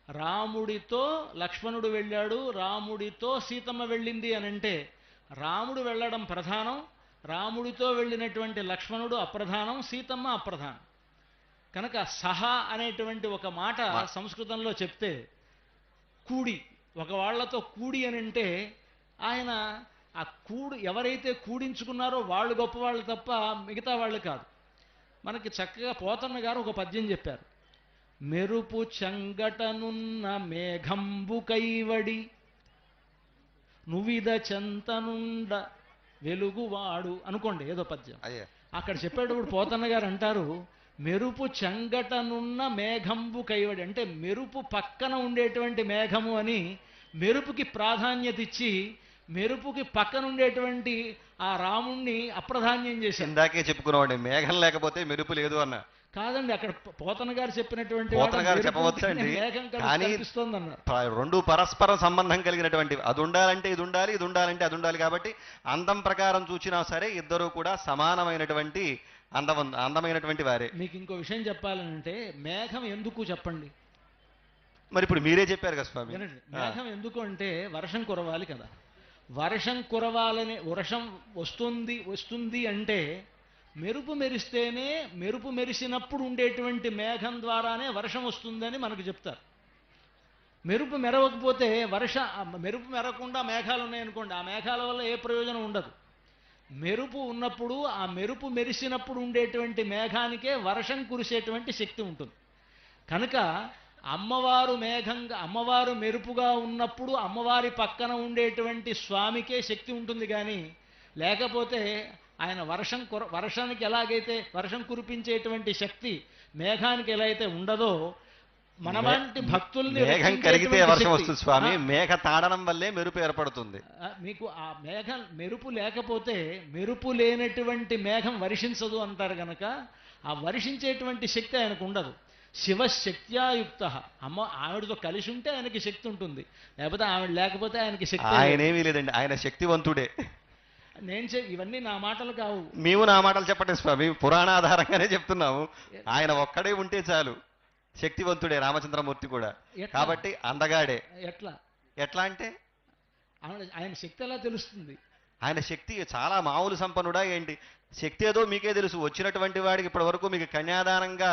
D: రాముడితో లక్ష్మణుడు వెళ్ళాడు, రాముడితో సీతమ్మ వెళ్ళింది అని అంటే రాముడు వెళ్ళడం ప్రధానం, రాముడితో వెళ్ళినటువంటి లక్ష్మణుడు అప్రధానం, సీతమ్మ అప్రధానం. కనుక సహా అనేటువంటి ఒక మాట సంస్కృతంలో చెప్తే కూడి, ఒక వాళ్లతో కూడి అని అంటే ఆయన ఆ ఎవరైతే కూడించుకున్నారో వాళ్ళు గొప్పవాళ్ళు తప్ప మిగతా వాళ్ళు కాదు. మనకి చక్కగా పోతన్న గారు ఒక పద్యం చెప్పారు. మెరుపు చంగటనున్న మేఘంబు కైవడి నువ్విద చెంతనుండ వెలుగువాడు అనుకోండి, ఏదో పద్యం అక్కడ చెప్పేటప్పుడు పోతన్న గారు అంటారు మెరుపు చంగటనున్న మేఘంబు కైవడి అంటే మెరుపు పక్కన ఉండేటువంటి మేఘము అని మెరుపుకి ప్రాధాన్యత ఇచ్చి మెరుపుకి పక్కన ఉండేటువంటి ఆ రాముణ్ణి అప్రధాన్యం చేసి
E: ఇందాకే చెప్పుకున్నామండి మేఘం లేకపోతే మెరుపు లేదు అన్న.
D: కాదండి, అక్కడ పోతన గారు చెప్పినటువంటి
E: చెప్పవచ్చండి, కానీ రెండు పరస్పర సంబంధం కలిగినటువంటి అది ఉండాలంటే ఇది ఉండాలి, ఇది ఉండాలంటే అది ఉండాలి. కాబట్టి అందం ప్రకారం చూచినా సరే ఇద్దరు కూడా సమానమైనటువంటి అందమైనటువంటి వారే.
D: మీకు ఇంకో విషయం చెప్పాలంటే మేఘం ఎందుకు చెప్పండి.
E: మరి ఇప్పుడు మీరే చెప్పారు కదా స్వామి.
D: మేఘం ఎందుకు అంటే వర్షం కురవాలి కదా. వర్షం కురవాలని వర్షం వస్తుంది అంటే మెరుపు మెరిస్తేనే, మెరుపు మెరిసినప్పుడు ఉండేటువంటి మేఘం ద్వారానే వర్షం వస్తుందని మనకు చెప్తారు. మెరుపు మెరవకపోతే మెరుపు మెరవకుండా మేఘాలు ఉన్నాయనుకోండి, ఆ మేఘాల వల్ల ఏ ప్రయోజనం ఉండదు. మెరుపు ఉన్నప్పుడు ఆ మెరుపు మెరిసినప్పుడు ఉండేటువంటి మేఘానికే వర్షం కురిసేటువంటి శక్తి ఉంటుంది. కనుక అమ్మవారు మెరుపుగా ఉన్నప్పుడు అమ్మవారి పక్కన ఉండేటువంటి స్వామికే శక్తి ఉంటుంది. కానీ లేకపోతే ఆయన వర్షానికి ఎలాగైతే వర్షం కురిపించేటువంటి శక్తి మేఘానికి ఎలా అయితే ఉండదో మనలాంటి భక్తుల్ని
E: మేఘం
D: రక్షించేటువంటి
E: కరిగితే వర్షం
D: శక్తి.
E: వస్తుంది స్వామి,
D: ఆ,
E: మేఘ తాడనం వల్లే మెరుపు ఏర్పడుతుంది.
D: మీకు ఆ మేఘం మెరుపు లేకపోతే మెరుపు లేనటువంటి మేఘం వర్షించదు అంటారు గనక ఆ వర్షించేటువంటి శక్తి ఆయనకు ఉండదు. శివశక్త్యాయుక్త. ఆవిడతో కలిసి ఉంటే ఆయనకి శక్తి ఉంటుంది, లేకపోతే ఆవిడ లేకపోతే ఆయనకి శక్తి లేదు.
E: ఆయనేమీ లేదండి, ఆయన శక్తివంతుడే.
D: ఇవన్నీ నా మాటలు కావు.
E: మేము నా మాటలు చెప్పండి స్వామి, పురాణాధారంగానే చెప్తున్నాము. ఆయన ఒక్కడే ఉంటే చాలు, శక్తివంతుడే రామచంద్రమూర్తి కూడా.
D: ఎట్లా?
E: కాబట్టి అందగాడే.
D: ఎట్లా
E: ఎట్లా అంటే
D: ఆయన శక్తి ఎలా తెలుస్తుంది?
E: ఆయన శక్తి చాలా మామూలు సంపన్నుడా ఏంటి? శక్తి ఏదో మీకే తెలుసు. వచ్చినటువంటి వాడికి ఇప్పటి వరకు మీకు కన్యాదానంగా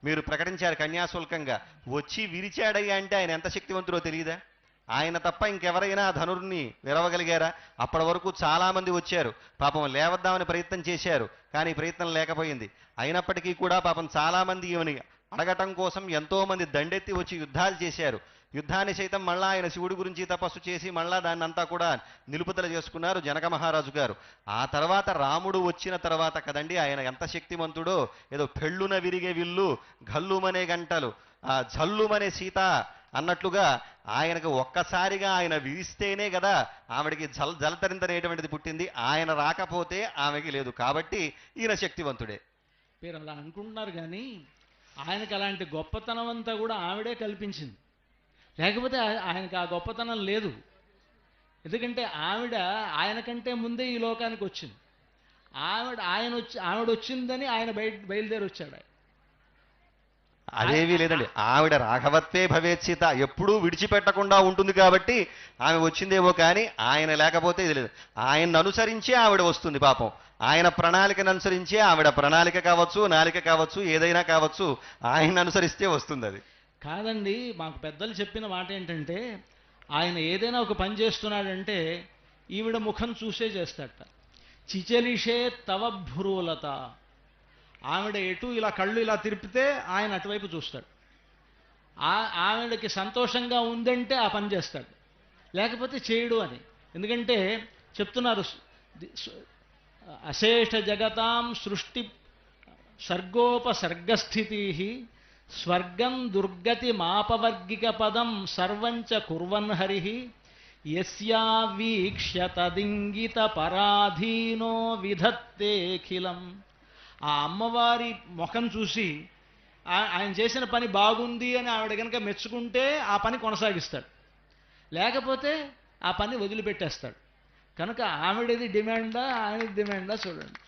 E: మీరు ప్రకటించారు, కన్యాశుల్కంగా వచ్చి విరిచాడయ్యా అంటే ఆయన ఎంత శక్తివంతుడో తెలియదా? ఆయన తప్ప ఇంకెవరైనా ఆ ధనుర్ని విరవగలిగారా? అప్పటి వరకు చాలా మంది వచ్చారు, పాపం లేవద్దామని ప్రయత్నం చేశారు, కానీ ప్రయత్నం లేకపోయింది. అయినప్పటికీ కూడా పాపం చాలా మంది ఈమెని అడగటం కోసం ఎంతో మంది దండెత్తి వచ్చి యుద్ధాలు చేశారు. యుద్ధాన్ని సైతం మళ్ళా ఆయన శివుడి గురించి తపస్సు చేసి మళ్ళా దాన్ని అంతా కూడా నిలుపుదల చేసుకున్నారు జనక మహారాజు గారు. ఆ తర్వాత రాముడు వచ్చిన తర్వాత కదండి ఆయన ఎంత శక్తిమంతుడో. ఏదో పెళ్ళున విరిగే విల్లు, గల్లుమనే గంటలు, ఆ జల్లుమనే సీత అన్నట్లుగా ఆయనకు ఒక్కసారిగా ఆయన విరిస్తేనే కదా ఆవిడికి జలతరింతనేటువంటిది పుట్టింది. ఆయన రాకపోతే ఆమెకి లేదు. కాబట్టి ఈయన శక్తివంతుడే.
D: మీరు అలా అనుకుంటున్నారు, కానీ ఆయనకు అలాంటి గొప్పతనం అంతా కూడా ఆవిడే కల్పించింది, లేకపోతే ఆయనకు ఆ గొప్పతనం లేదు. ఎందుకంటే ఆయన కంటే ముందే ఈ లోకానికి వచ్చింది. ఆవిడ వచ్చిందని ఆయన బయలుదేరి వచ్చాడు.
E: అదేమీ లేదండి, ఆవిడ రాఘవత్వే భవేత్సిత, ఎప్పుడూ విడిచిపెట్టకుండా ఉంటుంది కాబట్టి ఆమె వచ్చిందేమో, కానీ ఆయన లేకపోతే ఇది లేదు. ఆయన్ని అనుసరించే ఆవిడ వస్తుంది. పాపం ఆయన ప్రణాళికను అనుసరించే ఆవిడ ప్రణాళిక కావచ్చు, నాలిక కావచ్చు, ఏదైనా కావచ్చు, ఆయన్ని అనుసరిస్తే వస్తుంది అది.
D: కాదండి, మాకు పెద్దలు చెప్పిన మాట ఏంటంటే ఆయన ఏదైనా ఒక పని చేస్తున్నాడంటే ఈవిడ ముఖం చూసే చేస్తాడట. చిచలిషే తవ భ్రూలత. ఆవిడ ఎటు ఇలా కళ్ళు ఇలా తిరిపితే ఆయన అటువైపు చూస్తాడు. ఆవిడకి సంతోషంగా ఉందంటే ఆ పని చేస్తాడు, లేకపోతే చేయడు అని. ఎందుకంటే చెప్తున్నారు, అశేష జగతాం సృష్టి సర్గోపసర్గస్థితి స్వర్గం దుర్గతి మాపవర్గిక పదం సర్వంచ కుర్వన్ హరి యస్యా వీక్ష్య తదింగిత పరాధీనో విధత్తేఖిలం. ఆ అమ్మవారి ముఖం చూసి ఆయన చేసిన పని బాగుంది అని ఆవిడ కనుక మెచ్చుకుంటే ఆ పని కొనసాగిస్తాడు, లేకపోతే ఆ పని వదిలిపెట్టేస్తాడు. కనుక ఆవిడది డిమాండా ఆయనది డిమాండా చూడండి.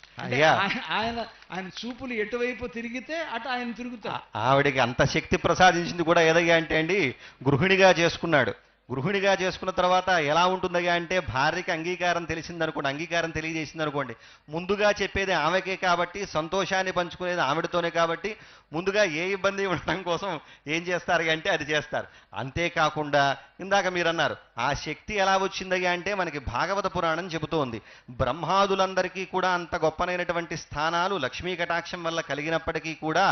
D: ఆయన చూపులు ఎటువైపు తిరిగితే అటు ఆయన తిరుగుతాడు.
E: ఆవిడకి అంత శక్తి ప్రసాదించింది కూడా ఏదయ్యా అంటే అండి, గృహిణిగా చేసుకున్నాడు. గృహిణిగా చేసుకున్న తర్వాత ఎలా ఉంటుందయ్యా అంటే, భార్యకి అంగీకారం తెలిసిందనుకోండి, అంగీకారం తెలియజేసింది అనుకోండి, ముందుగా చెప్పేది ఆమెకే కాబట్టి, సంతోషాన్ని పంచుకునేది ఆవిడతోనే కాబట్టి, ముందుగా ఏ ఇబ్బంది ఉండడం కోసం ఏం చేస్తారు అంటే అది చేస్తారు. అంతేకాకుండా ఇందాక మీరు అన్నారు ఆ శక్తి ఎలా వచ్చిందయ్యా అంటే, మనకి భాగవత పురాణం చెబుతోంది, బ్రహ్మాదులందరికీ కూడా అంత గొప్పనైనటువంటి స్థానాలు లక్ష్మీ కటాక్షం వల్ల కలిగినప్పటికీ కూడా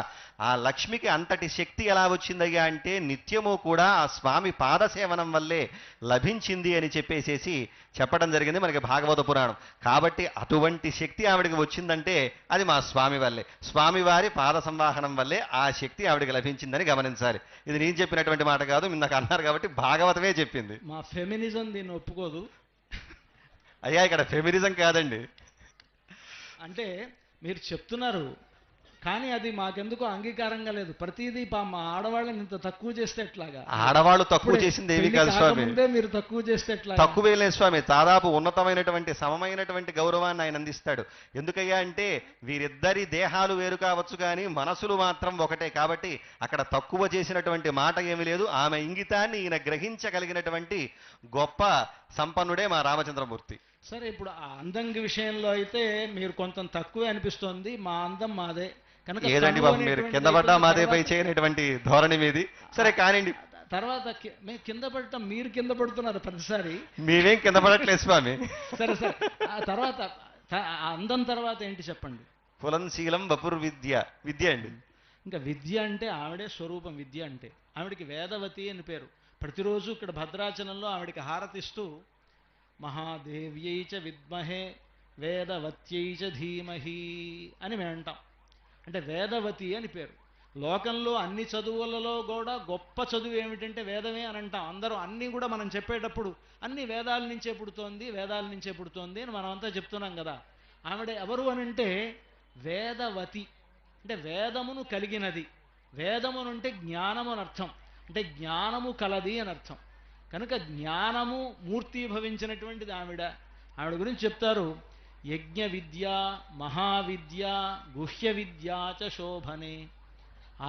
E: ఆ లక్ష్మికి అంతటి శక్తి ఎలా వచ్చిందయ్యా అంటే, నిత్యము కూడా ఆ స్వామి పాదసేవనం వల్లే లభించింది అని చెప్పేసేసి చెప్పడం జరిగింది మనకి భాగవత పురాణం. కాబట్టి అటువంటి శక్తి ఆవిడికి వచ్చిందంటే అది మా స్వామి వల్లే, స్వామివారి పాద సంవాహనం వల్లే ఆ శక్తి ఆవిడికి లభించిందని గమనించాలి. ఇది నేను చెప్పినటువంటి మాట కాదు, మీరు నాకు అన్నారు కాబట్టి భాగవతమే చెప్పింది.
D: మా ఫెమినిజం దీన్ని ఒప్పుకోదు.
E: అయ్యా ఇక్కడ ఫెమినిజం కాదండి.
D: అంటే మీరు చెప్తున్నారు, కానీ అది మాకెందుకో అంగీకారంగా లేదు. ప్రతిదీ మా ఆడవాళ్ళని ఇంత తక్కువ చేస్తే ఎట్లాగా?
E: ఆడవాళ్ళు తక్కువ చేసింది ఏమీ కాదు స్వామి,
D: మీరు తక్కువ చేస్తే ఎట్లా?
E: తక్కువే లేదు స్వామి, దాదాపు ఉన్నతమైనటువంటి సమమైనటువంటి గౌరవాన్ని ఆయన అందిస్తాడు. ఎందుకయ్యా అంటే వీరిద్దరి దేహాలు వేరు కావచ్చు కానీ మనసులు మాత్రం ఒకటే. కాబట్టి అక్కడ తక్కువ చేసినటువంటి మాట ఏమీ లేదు. ఆమె ఇంగితాన్ని ఈయన గ్రహించగలిగినటువంటి గొప్ప సంపన్నుడే మా రామచంద్రమూర్తి.
D: సరే, ఇప్పుడు ఆ అందం విషయంలో అయితే మీరు కొంత తక్కువే అనిపిస్తోంది. మా అందం మాదే కనుక
E: ఏదండి బాబు, మీరు కింద పడ్డా మాదే పై చేయనటువంటి ధోరణి మీది. సరే కానివ్వండి.
D: తర్వాత మేము కింద పడటం, మీరు కింద పడుతున్నారు ప్రతిసారి.
E: మేమేం కింద పడట్లేదు స్వామి.
D: సరే సరే, ఆ తర్వాత అందం తర్వాత ఏంటి చెప్పండి?
E: పులంశీలం వపుర్ విద్య. విద్య అండి.
D: ఇంకా విద్య అంటే ఆవిడే స్వరూపం. విద్య అంటే ఆవిడికి వేదవతి అని పేరు. ప్రతిరోజు ఇక్కడ భద్రాచలంలో ఆవిడికి హారతిస్తూ మహాదేవ్యై చ విద్మహే వేదవత్యై చ ధీమహి అని మేము అంటాం. అంటే వేదవతి అని పేరు. లోకంలో అన్ని చదువులలో కూడా గొప్ప చదువు ఏమిటంటే వేదమే అని అంటాం. అందరూ అన్నీ కూడా మనం చెప్పేటప్పుడు అన్ని వేదాల నుంచే పుడుతోంది, వేదాల నుంచే పుడుతోంది అని మనం అంతా చెప్తున్నాం కదా. ఆవిడ ఎవరు అనంటే వేదవతి, అంటే వేదమును కలిగినది. వేదమును అంటే జ్ఞానము అని అర్థం, అంటే జ్ఞానము కలది అని అర్థం. కనుక జ్ఞానము మూర్తీభవించినటువంటిది ఆవిడ. ఆవిడ గురించి చెప్తారు, యజ్ఞ విద్య, మహావిద్య, గుహ్య విద్యా చ శోభనే,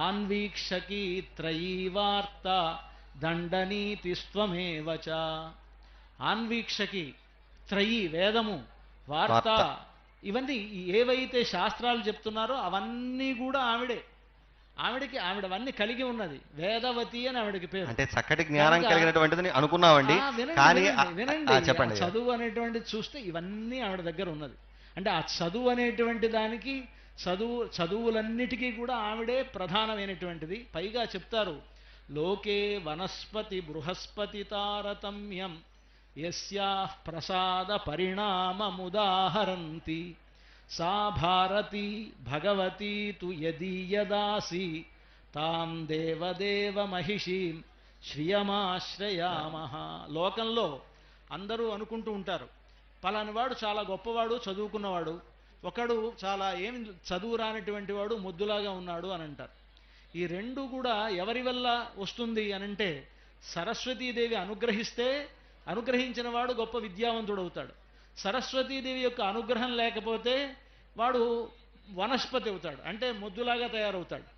D: ఆన్వీక్షకీ త్రయీ వార్త, దండనీతిస్త్వమేవ చ. ఆన్వీక్షకి, త్రయీ వేదము, వార్త, ఇవన్నీ ఏవైతే శాస్త్రాలు చెప్తున్నారో అవన్నీ కూడా ఆవిడే. ఆవిడవన్నీ కలిగి ఉన్నది. వేదవతి అని ఆవిడకి పేరు.
E: అంటే చక్కటి జ్ఞానం కలిగినటువంటిది అనుకున్నామండి. కానీ
D: వినండి,
E: చెప్పండి.
D: చదువు అనేటువంటిది చూస్తే ఇవన్నీ ఆవిడ దగ్గర ఉన్నది. అంటే ఆ చదువు అనేటువంటి దానికి చదువులన్నిటికీ కూడా ఆవిడే ప్రధానమైనటువంటిది. పైగా చెప్తారు, లోకే వనస్పతి బృహస్పతి తారతమ్యం యస్యాః ప్రసాద పరిణామముదాహరంతి, సా భారతి భగవతి తు యదీయదాసి, తాం దేవదేవ మహిషీం శ్రియమాశ్రయామః. లోకంలో అందరూ అనుకుంటూ ఉంటారు, పలానివాడు చాలా గొప్పవాడు, చదువుకున్నవాడు, ఒకడు చాలా ఏమి చదువు రానటువంటి వాడు, ముద్దులాగా ఉన్నాడు అని అంటారు. ఈ రెండు కూడా ఎవరి వల్ల వస్తుంది అనంటే సరస్వతీదేవి అనుగ్రహిస్తే అనుగ్రహించిన వాడు గొప్ప విద్యావంతుడు అవుతాడు. సరస్వతీదేవి యొక్క అనుగ్రహం లేకపోతే వాడు వనస్పతి అవుతాడు, అంటే ముద్దులాగా తయారవుతాడు.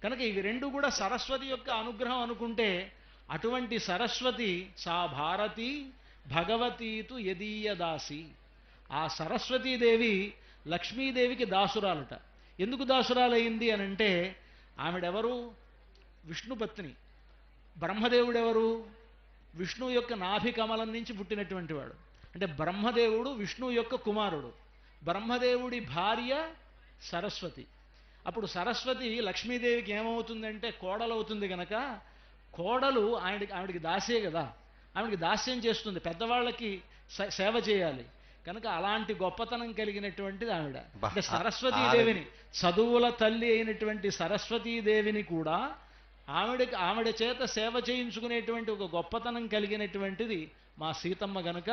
D: కనుక ఇవి రెండు కూడా సరస్వతి యొక్క అనుగ్రహం అనుకుంటే, అటువంటి సరస్వతి సా భారతి భగవతీతు యదీయదాసి. ఆ సరస్వతీదేవి లక్ష్మీదేవికి దాసురాలట. ఎందుకు దాసురాలయ్యింది అనంటే, ఆవిడెవరు? విష్ణుపత్ని. బ్రహ్మదేవుడెవరు? విష్ణు యొక్క నాభి కమలం నుంచి పుట్టినటువంటి వాడు. అంటే బ్రహ్మదేవుడు విష్ణు యొక్క కుమారుడు. బ్రహ్మదేవుడి భార్య సరస్వతి. అప్పుడు సరస్వతి లక్ష్మీదేవికి ఏమవుతుందంటే కోడలవుతుంది గనక, కోడలు ఆవిడికి దాసే కదా, ఆవిడికి దాస్యం చేస్తుంది, పెద్దవాళ్ళకి సేవ చేయాలి. కనుక అలాంటి గొప్పతనం కలిగినటువంటిది ఆవిడ. అంటే సరస్వతీదేవిని, చదువుల తల్లి అయినటువంటి సరస్వతీదేవిని కూడా ఆవిడ చేత సేవ చేయించుకునేటువంటి ఒక గొప్పతనం కలిగినటువంటిది మా సీతమ్మ. గనుక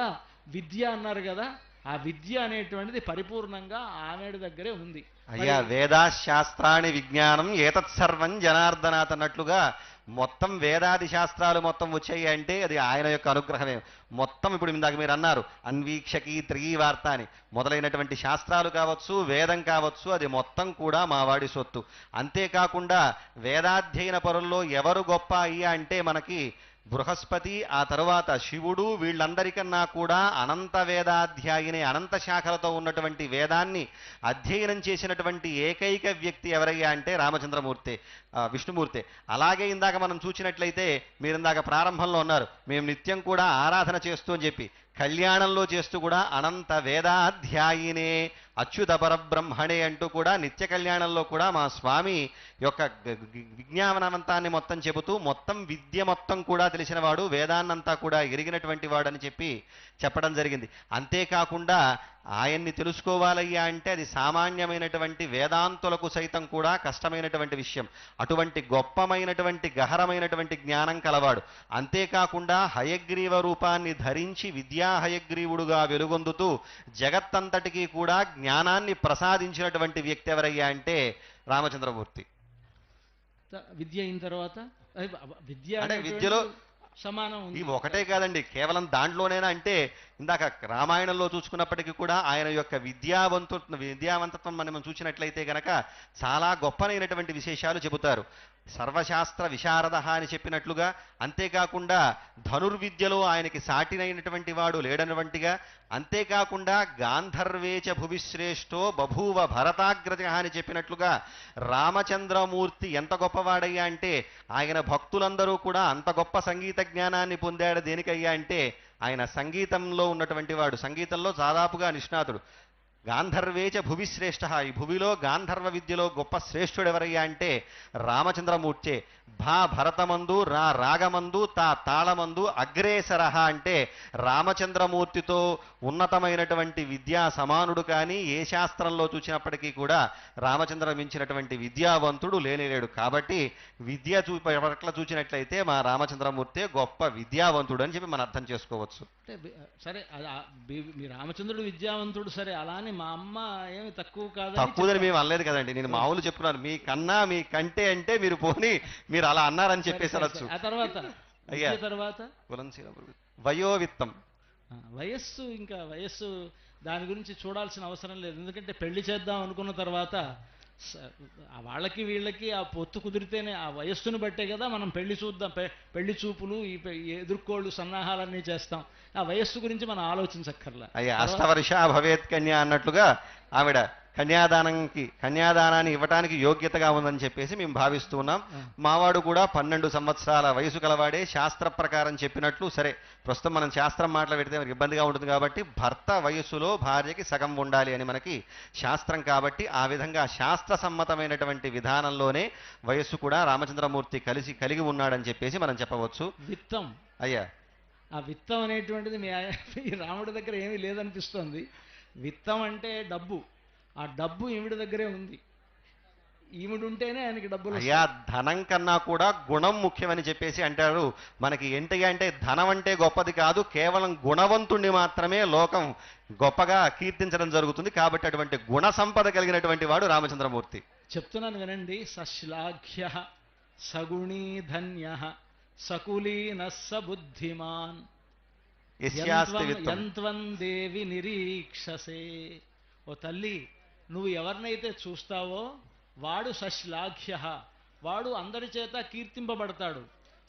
D: విద్య అన్నారు కదా, ఆ విద్య అనేటువంటిది పరిపూర్ణంగా ఆవిడ దగ్గరే ఉంది.
E: అయ్యా, వేదాశాస్త్రాన్ని విజ్ఞానం ఏతత్ సర్వం జనార్దనాథ్ అన్నట్లుగా మొత్తం వేదాది శాస్త్రాలు మొత్తం వచ్చాయి అంటే అది ఆయన యొక్క అనుగ్రహమే. మొత్తం ఇప్పుడు ఇందాక మీరు అన్నారు అన్వీక్షకి త్రీ వార్త అని మొదలైనటువంటి శాస్త్రాలు కావచ్చు, వేదం కావచ్చు, అది మొత్తం కూడా మావాడి సొత్తు. అంతేకాకుండా వేదాధ్యయన పరుల్లో ఎవరు గొప్ప అయ్యా అంటే మనకి బృహస్పతి, ఆ తరువాత శివుడు, వీళ్ళందరికన్నా కూడా అనంత వేదాధ్యాయిని, అనంత శాఖలతో ఉన్నటువంటి వేదాన్ని అధ్యయనం చేసినటువంటి ఏకైక వ్యక్తి ఎవరయ్యా అంటే రామచంద్రమూర్తి, విష్ణుమూర్తి. అలాగే ఇందాక మనం చూసినట్లయితే మీరు ఇందాక ప్రారంభంలో ఉన్నారు, మేము నిత్యం కూడా ఆరాధన చేస్తూ అని చెప్పి, కళ్యాణంలో చేస్తూ కూడా అనంత వేదాధ్యాయినే అచ్యుత పరబ్రహ్మణే అంటూ కూడా నిత్య కళ్యాణంలో కూడా మా స్వామి యొక్క విజ్ఞానవంతాన్ని మొత్తం చెబుతూ మొత్తం విద్య మొత్తం కూడా తెలిసినవాడు, వేదాన్నంతా కూడా ఎరిగినటువంటి వాడు అని చెప్పి చెప్పడం జరిగింది. అంతేకాకుండా ఆయన్ని తెలుసుకోవాలయ్యా అంటే అది సామాన్యమైనటువంటి వేదాంతులకు సైతం కూడా కష్టమైనటువంటి విషయం. అటువంటి గొప్పమైనటువంటి గహరమైనటువంటి జ్ఞానం కలవాడు. అంతేకాకుండా హయగ్రీవ రూపాన్ని ధరించి విద్యా హయగ్రీవుడుగా వెలుగొందుతూ జగత్తంతటికీ కూడా జ్ఞానాన్ని ప్రసాదించినటువంటి వ్యక్తి ఎవరయ్యా అంటే రామచంద్రమూర్తి.
D: విద్య అయిన తర్వాత విద్య
E: అంటే విద్యలో
D: సమానం
E: ఇవి ఒకటే కాదండి, కేవలం దాంట్లోనేనా అంటే ఇందాక రామాయణంలో చూసుకున్నప్పటికీ కూడా ఆయన యొక్క విద్యావంతత్వం మనం చూసినట్లయితే గనక చాలా గొప్పనైనటువంటి విశేషాలు చెబుతారు. సర్వశాస్త్ర విశారద అని చెప్పినట్లుగా, అంతేకాకుండా ధనుర్విద్యలో ఆయనకి సాటినైనటువంటి వాడు లేడనటువంటిగా, అంతేకాకుండా గాంధర్వేచ భువిశ్రేష్టో బభూవ భరతాగ్రజ అని చెప్పినట్లుగా రామచంద్రమూర్తి ఎంత గొప్పవాడయ్యా అంటే ఆయన భక్తులందరూ కూడా అంత గొప్ప సంగీత జ్ఞానాన్ని పొందాడు. దేనికయ్యా అంటే ఆయన సంగీతంలో ఉన్నటువంటి వాడు, సంగీతంలో దాదాపుగా నిష్ణాతుడు. గాంధర్వేచ భువి శ్రేష్ఠ, ఈ భువిలో గాంధర్వ విద్యలో గొప్ప శ్రేష్ఠుడు ఎవరయ్యా అంటే రామచంద్రమూర్తే. భరతమందు రాగమందు తాళమందు అగ్రేసర అంటే రామచంద్రమూర్తితో ఉన్నతమైనటువంటి విద్యా సమానుడు కానీ ఏ శాస్త్రంలో చూసినప్పటికీ కూడా రామచంద్ర మించినటువంటి విద్యావంతుడు లేనేలేడు. కాబట్టి విద్య పట్ల చూసినట్లయితే మా రామచంద్రమూర్తే గొప్ప విద్యావంతుడు అని చెప్పి మనం అర్థం చేసుకోవచ్చు.
D: అంటే సరే మీ రామచంద్రుడు విద్యావంతుడు సరే, అలానే మా అమ్మ ఏమి
E: తక్కువదని మేము అనలేదు కదండి. నేను మామూలు చెప్తున్నాను, మీ కన్నా మీ కంటే అంటే మీరు పోనీ మీరు అలా అన్నారని చెప్పేసి అనొచ్చు.
D: ఆ తర్వాత
E: అయ్యా
D: తర్వాత
E: వయోవిత్తం,
D: వయస్సు, ఇంకా వయస్సు దాని గురించి చూడాల్సిన అవసరం లేదు. ఎందుకంటే పెళ్లి చేద్దాం అనుకున్న తర్వాత వాళ్ళకి వీళ్ళకి ఆ పొత్తు కుదిరితేనే ఆ వయస్సును బట్టే కదా మనం పెళ్లి చూద్దాం, పెళ్లి చూపులు, ఈ ఎదుర్కోళ్ళు సన్నాహాలన్నీ చేస్తాం. ఆ వయస్సు గురించి మనం ఆలోచించక్కర్లా.
E: అయ్యా అష్టవర్ష భవేత్ కన్యా అన్నట్లుగా ఆవిడ కన్యాదానాన్ని ఇవ్వటానికి యోగ్యతగా ఉందని చెప్పేసి మేము భావిస్తూ ఉన్నాం. మావాడు కూడా 12 సంవత్సరాల వయసు కలవాడే. శాస్త్ర ప్రకారం చెప్పినట్లు సరే, ప్రస్తుతం మనం శాస్త్రం మాటలు పెడితే మనకి ఇబ్బందిగా ఉంటుంది కాబట్టి భర్త వయస్సులో భార్యకి సగం ఉండాలి అని మనకి శాస్త్రం. కాబట్టి ఆ విధంగా శాస్త్ర సమ్మతమైనటువంటి విధానంలోనే వయస్సు కూడా రామచంద్రమూర్తి కలిగి ఉన్నాడని చెప్పేసి మనం చెప్పవచ్చు.
D: విత్తం,
E: అయ్యా
D: ఆ విత్తం అనేటువంటిది మీ రాముడి దగ్గర ఏమీ లేదనిపిస్తోంది. విత్తం అంటే డబ్బు, ఆ డబ్బు ఈవిడ దగ్గరే ఉంది. ఈవిడుంటేనే ఆయనకి డబ్బులు.
E: అయ్యా ధనం కన్నా కూడా గుణం ముఖ్యమని చెప్పేసి అంటారు. మనకి ఏంటయ్యా అంటే ధనం అంటే గొప్పది కాదు, కేవలం గుణవంతుణ్ణి మాత్రమే లోకం గొప్పగా కీర్తించడం జరుగుతుంది. కాబట్టి అటువంటి గుణ సంపద కలిగినటువంటి వాడు రామచంద్రమూర్తి.
D: చెప్తున్నాను వినండి. సశ్లాఘ్య సగుణీ ధన్య సకులీన సబుద్ధిమాన్ యంత్వం దేవి నిరీక్షసే. ఓ తల్లి, నువ్వు ఎవరినైతే చూస్తావో వాడు సశ్లాఘ్య, వాడు అందరి చేత కీర్తింపబడతాడు.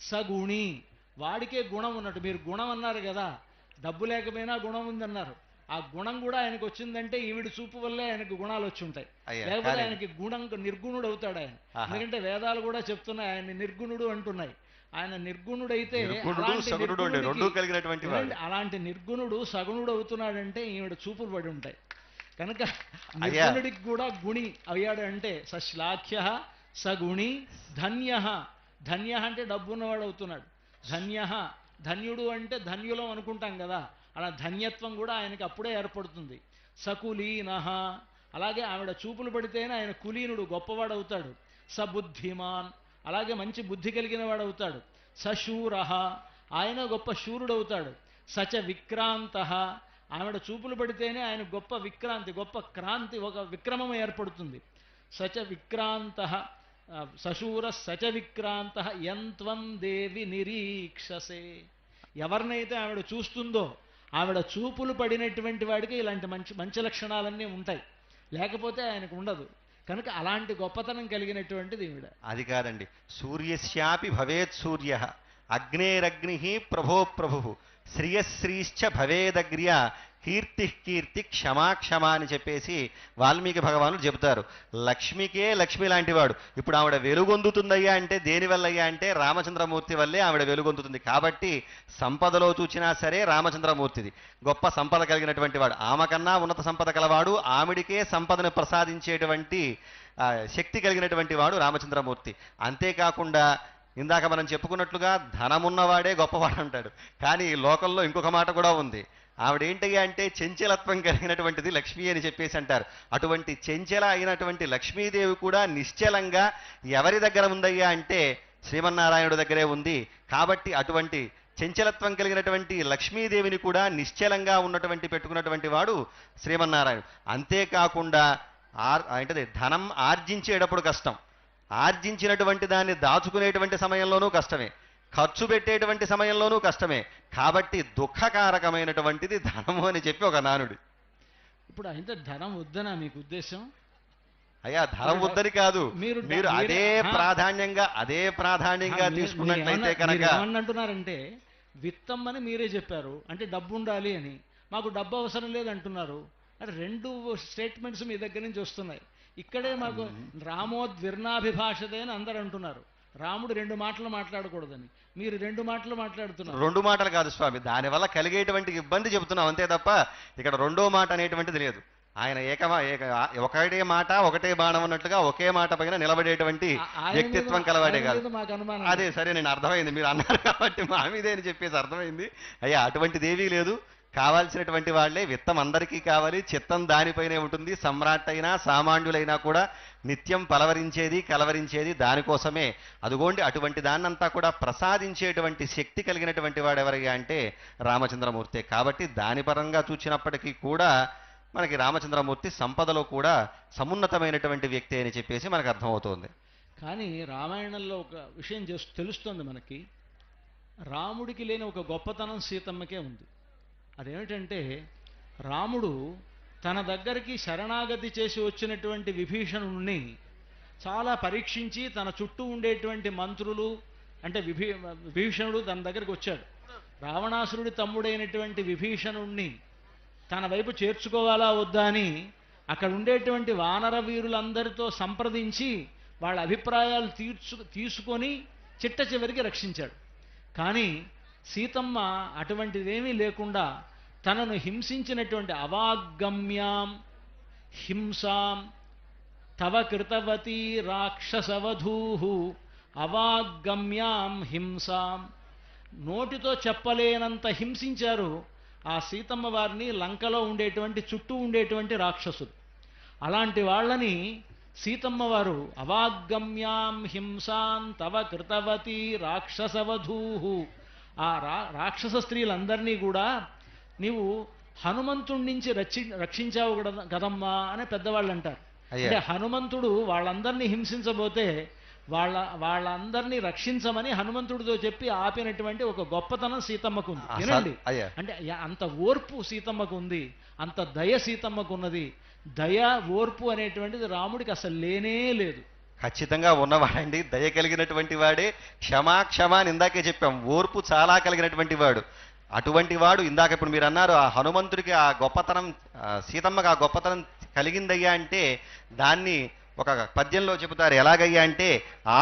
D: సగుణి, వాడికే గుణం ఉన్నట్టు. మీరు గుణం అన్నారు కదా, డబ్బు లేకపోయినా గుణం ఉందన్నారు. ఆ గుణం కూడా ఆయనకు వచ్చిందంటే ఈవిడి చూపు వల్లే ఆయనకు గుణాలు వచ్చి ఉంటాయి. లేకపోతే ఆయనకి నిర్గుణుడు అవుతాడు ఆయన. ఎందుకంటే వేదాలు కూడా చెప్తున్నాయి ఆయన నిర్గుణుడు అంటున్నాయి. ఆయన నిర్గుణుడైతే అలాంటి నిర్గుణుడు సగుణుడు అవుతున్నాడంటే ఈవిడ చూపులు పడి ఉంటాయి. కనుక నిర్గుణుడికి కూడా గుణి అయ్యాడు అంటే సశ్లాఘ్య సగుణి ధన్య. ధన్య అంటే డబ్బున్నవాడు అవుతున్నాడు. ధన్య, ధన్యుడు అంటే ధన్యులం అనుకుంటాం కదా, అలా ధన్యత్వం కూడా ఆయనకి అప్పుడే ఏర్పడుతుంది. సకులీన, అలాగే ఆవిడ చూపులు పడితేనే ఆయన కులీనుడు గొప్పవాడు అవుతాడు. సబుద్ధిమాన్, అలాగే మంచి బుద్ధి కలిగిన వాడు అవుతాడు. సశూర, ఆయన గొప్ప శూరుడు అవుతాడు. సచ విక్రాంత, ఆవిడ చూపులు పడితేనే ఆయన గొప్ప విక్రాంతి, గొప్ప క్రాంతి, ఒక విక్రమం ఏర్పడుతుంది. సచ విక్రాంత సశూర సచ విక్రాంత యంత్వం దేవి నిరీక్షసే. ఎవరినైతే ఆవిడ చూస్తుందో ఆవిడ చూపులు పడినటువంటి వాడికి ఇలాంటి మంచి మంచి లక్షణాలన్నీ ఉంటాయి, లేకపోతే ఆయనకు ఉండదు. కనుక అలాంటి గొప్పతనం కలిగినటువంటిది ఈవిడ.
E: అది కాదండి, సూర్యస్యాపి భవేత్ సూర్య, అగ్నేరగ్ని ప్రభో ప్రభు, శ్రియశ్రీశ్చ భవేదగ్ర్య, కీర్తి క్షమా అని చెప్పేసి వాల్మీకి భగవానుడు చెబుతారు. లక్ష్మికే లక్ష్మి లాంటివాడు. ఇప్పుడు ఆవిడ వెలుగొందుతుందయ్యా అంటే దేనివల్లయ్యా అంటే రామచంద్రమూర్తి వల్లే ఆవిడ వెలుగొందుతుంది. కాబట్టి సంపదలో చూచినా సరే రామచంద్రమూర్తిది గొప్ప సంపద కలిగినటువంటి వాడు. ఆమె కన్నా ఉన్నత సంపద కలవాడు, ఆవిడికే సంపదను ప్రసాదించేటువంటి శక్తి కలిగినటువంటి వాడు రామచంద్రమూర్తి. అంతేకాకుండా ఇందాక మనం చెప్పుకున్నట్లుగా ధనమున్నవాడే గొప్పవాడు అంటాడు. కానీ లోకంలో ఇంకొక మాట కూడా ఉంది. ఆవిడేంటయ్యా అంటే చెంచలత్వం కలిగినటువంటిది లక్ష్మి అని చెప్పేసి అంటారు. అటువంటి చెంచల అయినటువంటి లక్ష్మీదేవి కూడా నిశ్చలంగా ఎవరి దగ్గర ఉందయ్యా అంటే శ్రీమన్నారాయణుడి దగ్గరే ఉంది. కాబట్టి అటువంటి చెంచలత్వం కలిగినటువంటి లక్ష్మీదేవిని కూడా నిశ్చలంగా పెట్టుకున్నటువంటి వాడు శ్రీమన్నారాయణుడు. అంతేకాకుండా అంటే ధనం ఆర్జించేటప్పుడు కష్టం, ఆర్జించినటువంటి దాన్ని దాచుకునేటువంటి సమయంలోనూ కష్టమే, ఖర్చు పెట్టేటువంటి సమయంలోనూ కష్టమే. కాబట్టి దుఃఖకారకమైనటువంటిది ధనము అని చెప్పి ఒక నానుడి.
D: ఇప్పుడు అయితే ధనం వద్దనా మీకు ఉద్దేశం?
E: అయ్యా ధనం వద్దని కాదు, మీరు అదే ప్రాధాన్యంగా తీసుకున్నట్లయితే కనుక
D: ఏమంటున్నారంటే విత్తం అని మీరే చెప్పారు, అంటే డబ్బు ఉండాలి అని. మాకు డబ్బు అవసరం లేదంటున్నారు. అంటే రెండు స్టేట్మెంట్స్ మీ దగ్గర నుంచి వస్తున్నాయి. ఇక్కడే మాకు రామోద్విర్ణాభిభాషతే అని అందరు అంటున్నారు. రాముడు 2 మాటలు మాట్లాడకూడదని, మీరు 2 మాటలు మాట్లాడుతున్నారు.
E: 2 మాటలు కాదు స్వామి, దానివల్ల కలిగేటువంటి ఇబ్బంది చెబుతున్నాం అంతే తప్ప ఇక్కడ రెండో మాట అనేటువంటిది లేదు. ఆయన ఒకటే మాట ఒకటే బాణం అన్నట్లుగా ఒకే మాట పైన నిలబడేటువంటి వ్యక్తిత్వం కలవాడే కాదు.
D: మాకు అనుమానం
E: అదే సరే, నేను అర్థమైంది మీరు అన్నారు కాబట్టి మా మీదే అని చెప్పేసి అర్థమైంది. అయ్యా అటువంటిదేవీ లేదు. కావాల్సినటువంటి వాళ్ళే విత్తం అందరికీ కావాలి, చిత్తం దానిపైనే ఉంటుంది. సమ్రాట్ అయినా సామాన్యులైనా కూడా నిత్యం పలవరించేది కలవరించేది దానికోసమే. అదుగోండి అటువంటి దాన్నంతా కూడా ప్రసాదించేటువంటి శక్తి కలిగినటువంటి వాడు ఎవరయ్యా అంటే రామచంద్రమూర్తే. కాబట్టి దాని పరంగా చూసినప్పటికీ కూడా మనకి రామచంద్రమూర్తి సంపదలో కూడా సమున్నతమైనటువంటి వ్యక్తి అని చెప్పేసి మనకు అర్థమవుతోంది.
D: కానీ రామాయణంలో ఒక విషయం తెలుస్తుంది మనకి. రాముడికి లేని ఒక గొప్పతనం సీతమ్మకే ఉంది. అదేమిటంటే రాముడు తన దగ్గరికి శరణాగతి చేసి వచ్చినటువంటి విభీషణుణ్ణి చాలా పరీక్షించి తన చుట్టూ ఉండేటువంటి మంత్రులు అంటే విభీషణుడు తన దగ్గరికి వచ్చాడు. రావణాసురుడి తమ్ముడైనటువంటి విభీషణుణ్ణి తన వైపు చేర్చుకోవాలా వద్దా అని అక్కడ ఉండేటువంటి వానర వీరులందరితో సంప్రదించి వాళ్ళ అభిప్రాయాలు తీసుకొని చిట్ట చివరికి రక్షించాడు. కానీ సీతమ్మ అటువంటిదేమీ లేకుండా తనను హింసించినటువంటి అవాగమ్యాం హింసాం తవ కృతవతి రాక్షసవధూహు అవాగమ్యాం హింసాం, నోటితో చెప్పలేనంత హింసించారు ఆ సీతమ్మ వారిని లంకలో ఉండేటువంటి చుట్టూ ఉండేటువంటి రాక్షసులు. అలాంటి వాళ్ళని సీతమ్మ వారు అవాగమ్యాం హింసాం తవ కృతవతి రాక్షసవధూహు, ఆ రాక్షస స్త్రీలందరినీ కూడా నీవు హనుమంతుడి నుంచి రక్షించావు కదమ్మా అని పెద్దవాళ్ళు అంటారు. అంటే హనుమంతుడు వాళ్ళందరినీ హింసించబోతే వాళ్ళందరినీ రక్షించమని హనుమంతుడితో చెప్పి ఆపినటువంటి ఒక గొప్పతనం సీతమ్మకు ఉంది. వినండి, అంటే అంత ఓర్పు సీతమ్మకు ఉంది, అంత దయ సీతమ్మకు ఉన్నది. దయ ఓర్పు అనేటువంటిది రాముడికి అసలు లేనే లేదు.
E: ఖచ్చితంగా ఉన్నవాడండి, దయ కలిగినటువంటి వాడే. క్షమ అని ఇందాకే చెప్పాం, ఓర్పు చాలా కలిగినటువంటి వాడు. అటువంటి వాడు ఇందాక ఇప్పుడు మీరు అన్నారు ఆ హనుమంతుడికి ఆ గొప్పతనం, సీతమ్మకి ఆ గొప్పతనం కలిగిందయ్యా అంటే దాన్ని ఒక పద్యంలో చెబుతారు. ఎలాగయ్యా అంటే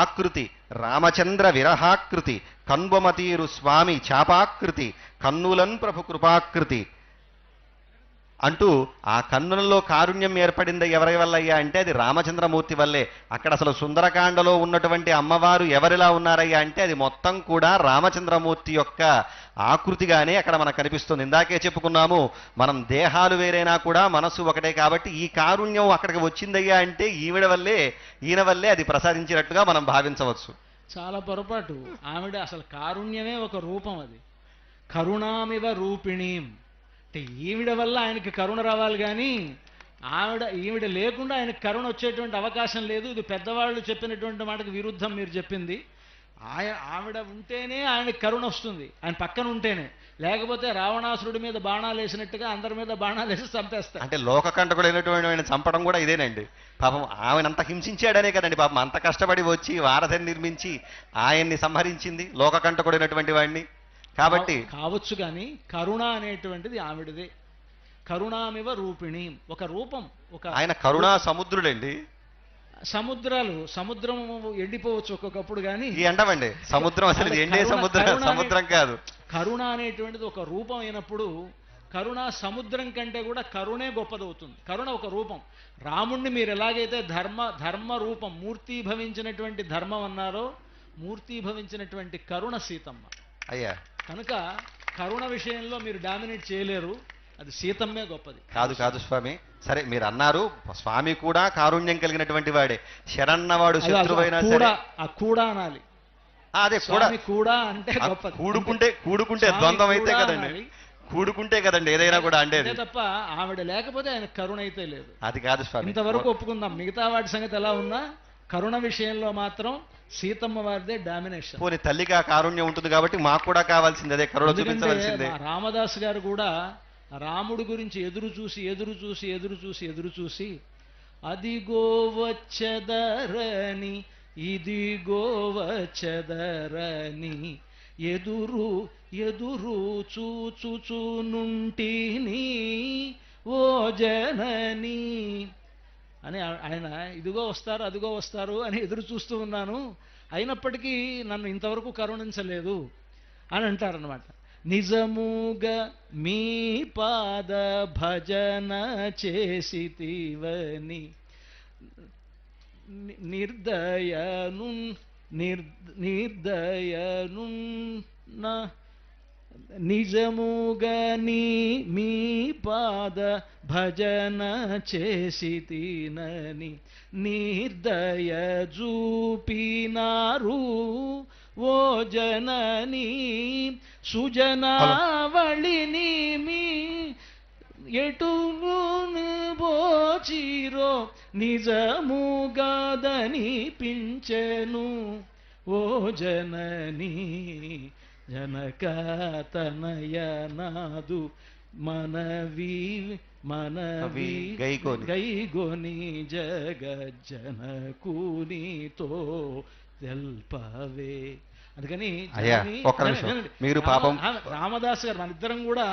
E: ఆకృతి రామచంద్ర విరహాకృతి కన్బొమతీరు స్వామి చాపాకృతి కన్నులన్ ప్రభు కృపాకృతి అంటూ ఆ కన్నులలో కారుణ్యం ఏర్పడింది ఎవరి వల్ల అయ్యా అంటే అది రామచంద్రమూర్తి వల్లే. అక్కడ అసలు సుందరకాండలో ఉన్నటువంటి అమ్మవారు ఎవరిలా ఉన్నారయ్యా అంటే అది మొత్తం కూడా రామచంద్రమూర్తి యొక్క ఆకృతిగానే అక్కడ మనకు కనిపిస్తుంది. ఇందాకే చెప్పుకున్నాము, మనం దేహాలు వేరైనా కూడా మనసు ఒకటే. కాబట్టి ఈ కారుణ్యం అక్కడికి వచ్చిందయ్యా అంటే ఈయన వల్లే అది ప్రసాదించినట్టుగా మనం భావించవచ్చు.
D: చాలా పొరపాటు. ఆవిడ అసలు కారుణ్యమే ఒక రూపం. అది కరుణామివ రూపిణీం అంటే ఈవిడ వల్ల ఆయనకి కరుణ రావాలి, కానీ ఈవిడ లేకుండా ఆయనకు కరుణ వచ్చేటువంటి అవకాశం లేదు. ఇది పెద్దవాళ్ళు చెప్పినటువంటి మాటకు విరుద్ధం మీరు చెప్పింది. ఆవిడ ఉంటేనే ఆయనకి కరుణ వస్తుంది, ఆయన పక్కన ఉంటేనే. లేకపోతే రావణాసురుడి మీద బాణాలు వేసినట్టుగా అందరి మీద బాణాలు వేసి చంపేస్తారు.
E: అంటే లోకకంటకుడైనటువంటి ఆయన చంపడం కూడా ఇదేనండి. పాపం ఆమెనంత హింసించాడనే కదండి పాపం అంత కష్టపడి వచ్చి వారధిని నిర్మించి ఆయన్ని సంహరించింది లోకకంటకుడైనటువంటి వాడిని. కాబట్టి
D: కావచ్చు, కానీ కరుణ అనేటువంటిది ఆవిడదే. కరుణామివ రూపిణి ఒక రూపం.
E: ఆయన కరుణా సముద్రుడండి.
D: సముద్రం ఎండిపోవచ్చు ఒక్కొక్కప్పుడు, కానీ
E: ఎండవండి సముద్రం అసలు ఎండే సముద్రం కాదు.
D: కరుణ అనేటువంటిది ఒక రూపం అయినప్పుడు కరుణ సముద్రం కంటే కూడా కరుణే గొప్పదవుతుంది. కరుణ ఒక రూపం. రాముణ్ణి మీరు ఎలాగైతే ధర్మ రూపం మూర్తీభవించినటువంటి ధర్మం అన్నారో మూర్తీభవించినటువంటి కరుణ సీతమ్మ
E: అయ్యా.
D: కనుక కరుణ విషయంలో మీరు డామినేట్ చేయలేరు, అది సీతమ్మే గొప్పది.
E: కాదు స్వామి. సరే మీరు అన్నారు స్వామి కూడా కారుణ్యం కలిగినటువంటి వాడే. శరణ్ణవాడు శత్రువైనా సరే కూడా
D: అనాలి.
E: అదే
D: కూడా అంటే గొప్పది.
E: కూడుకుంటే ద్వంద్వం అయితే కదండి, కూడుకుంటే కదండి ఏదైనా కూడా అంటే
D: తప్ప ఆవిడ లేకపోతే ఆయన కరుణ అయితే లేదు.
E: అది కాదు స్వామి,
D: ఇంతవరకు ఒప్పుకుందాం. మిగతా వాటి సంగతి ఎలా ఉన్నా కరుణ విషయంలో మాత్రం సీతమ్మ వారిదే డామినేషన్.
E: పోనీ తల్లికి ఆ కారుణ్యం ఉంటుంది కాబట్టి మాకు కూడా కావాల్సింది అదే కరుణ చూపించవలసిందే.
D: రామదాస్ గారు కూడా రాముడి గురించి ఎదురు చూసి అదిగో వచ్చదరని ఇదిగో వచ్చదరని ఎదురు చూచుచునుంటిని ఓ జనని అని ఆయన ఇదిగో వస్తారు అదిగో వస్తారు అని ఎదురు చూస్తూ ఉన్నాను, అయినప్పటికీ నన్ను ఇంతవరకు కరుణించలేదు అని అంటారనమాట. నిజముగా మీ పాద భజన చేసితివని నిర్దయనున్న నిజముగా మీ పాద భజన చేసితినని నిర్దయ చూపినారు ఓ జనని సుజనావళిని మీ ఎటును బోచిరో నిజముగాదనిపించెను ఓ జనని జనకతనయనాదు మనవి గైగొని జగజ్జనకునితో తెల్పవే. అందుకని
E: మీరు పాపం
D: రామదాస్ గారు మన ఇద్దరం కూడా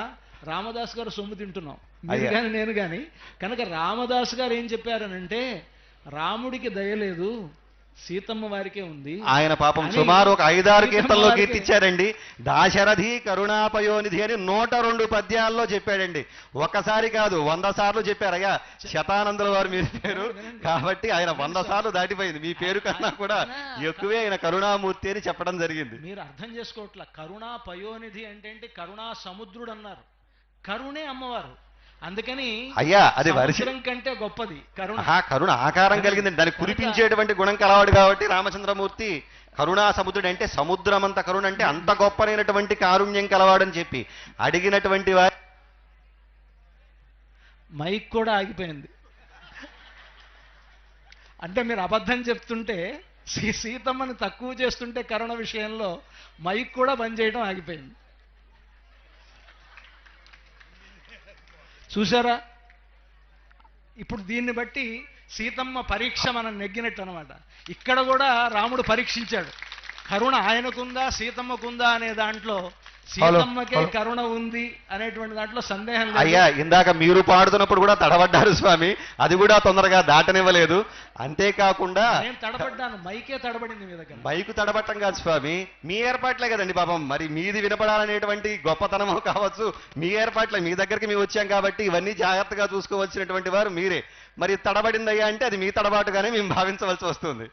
D: రామదాస్ గారు సొమ్ము తింటున్నాం, మీరు కానీ నేను కానీ. కనుక రామదాస్ గారు ఏం చెప్పారనంటే రాముడికి దయలేదు, సీతమ్మ వారికే ఉంది.
E: ఆయన పాపం సుమారు ఒక 5-6 కీర్తనలో కీర్తించారండి. దాశరథి కరుణాపయోనిధి అని 102 పద్యాల్లో చెప్పాడండి. ఒక్కసారి కాదు 100 సార్లు చెప్పారయ్యా. శతానందుల వారు మీ పేరు కాబట్టి ఆయన 100 సార్లు దాటిపోయింది. మీ పేరు కన్నా కూడా ఎక్కువే ఆయన కరుణామూర్తి అని చెప్పడం జరిగింది.
D: మీరు అర్థం చేసుకోవట్లా. కరుణాపయోనిధి అంటే కరుణా సముద్రుడు అన్నారు. కరుణే అమ్మవారు. అందుకని
E: అయ్యా అది
D: వర్షం కంటే గొప్పది కరుణ.
E: కరుణ ఆకారం కలిగిందండి, దాన్ని కురిపించేటువంటి గుణం కలవాడు కాబట్టి రామచంద్రమూర్తి కరుణా సముద్రుడు అంటే సముద్రం అంత కరుణ అంటే అంత గొప్పనైనటువంటి కారుణ్యం కలవాడని చెప్పి అడిగినటువంటి వారి
D: మైక్ కూడా ఆగిపోయింది. అంటే మీరు అబద్ధం చెప్తుంటే సీతమ్మని తక్కువ చేస్తుంటే కరుణ విషయంలో మైక్ కూడా బంద్ చేయడం ఆగిపోయింది. చూసారా? ఇప్పుడు దీన్ని బట్టి సీతమ్మ పరీక్ష మనం నెగ్గినట్టు అనమాట. ఇక్కడ కూడా రాముడు పరీక్షించాడు, కరుణ ఆయనకుందా సీతమ్మకుందా అనే దాంట్లో సీతమ్మకే కరుణ ఉంది అనేటువంటి దాంట్లో సందేహం లేదు.
E: అయ్యా ఇందాక మీరు పాడుతున్నప్పుడు కూడా తడబడ్డారు స్వామి, అది కూడా తొందరగా దాటనివ్వలేదు. అంతేకాకుండా
D: నేను తడబడ్డాను, మైకే తడబడింది మీ దగ్గర.
E: మైకు తడబట్టం కాదు స్వామి, మీ ఏర్పాట్లే కదండి పాపం. మరి మీది వినపడాలనేటువంటి గొప్పతనము కావచ్చు, మీ ఏర్పాట్లే, మీ దగ్గరికి మేము వచ్చాం కాబట్టి ఇవన్నీ జాగ్రత్తగా చూసుకోవలసినటువంటి వారు మీరే. మరి తడబడిందయ్యా అంటే అది మీ తడబాటుగానే మేము భావించవలసి వస్తుంది.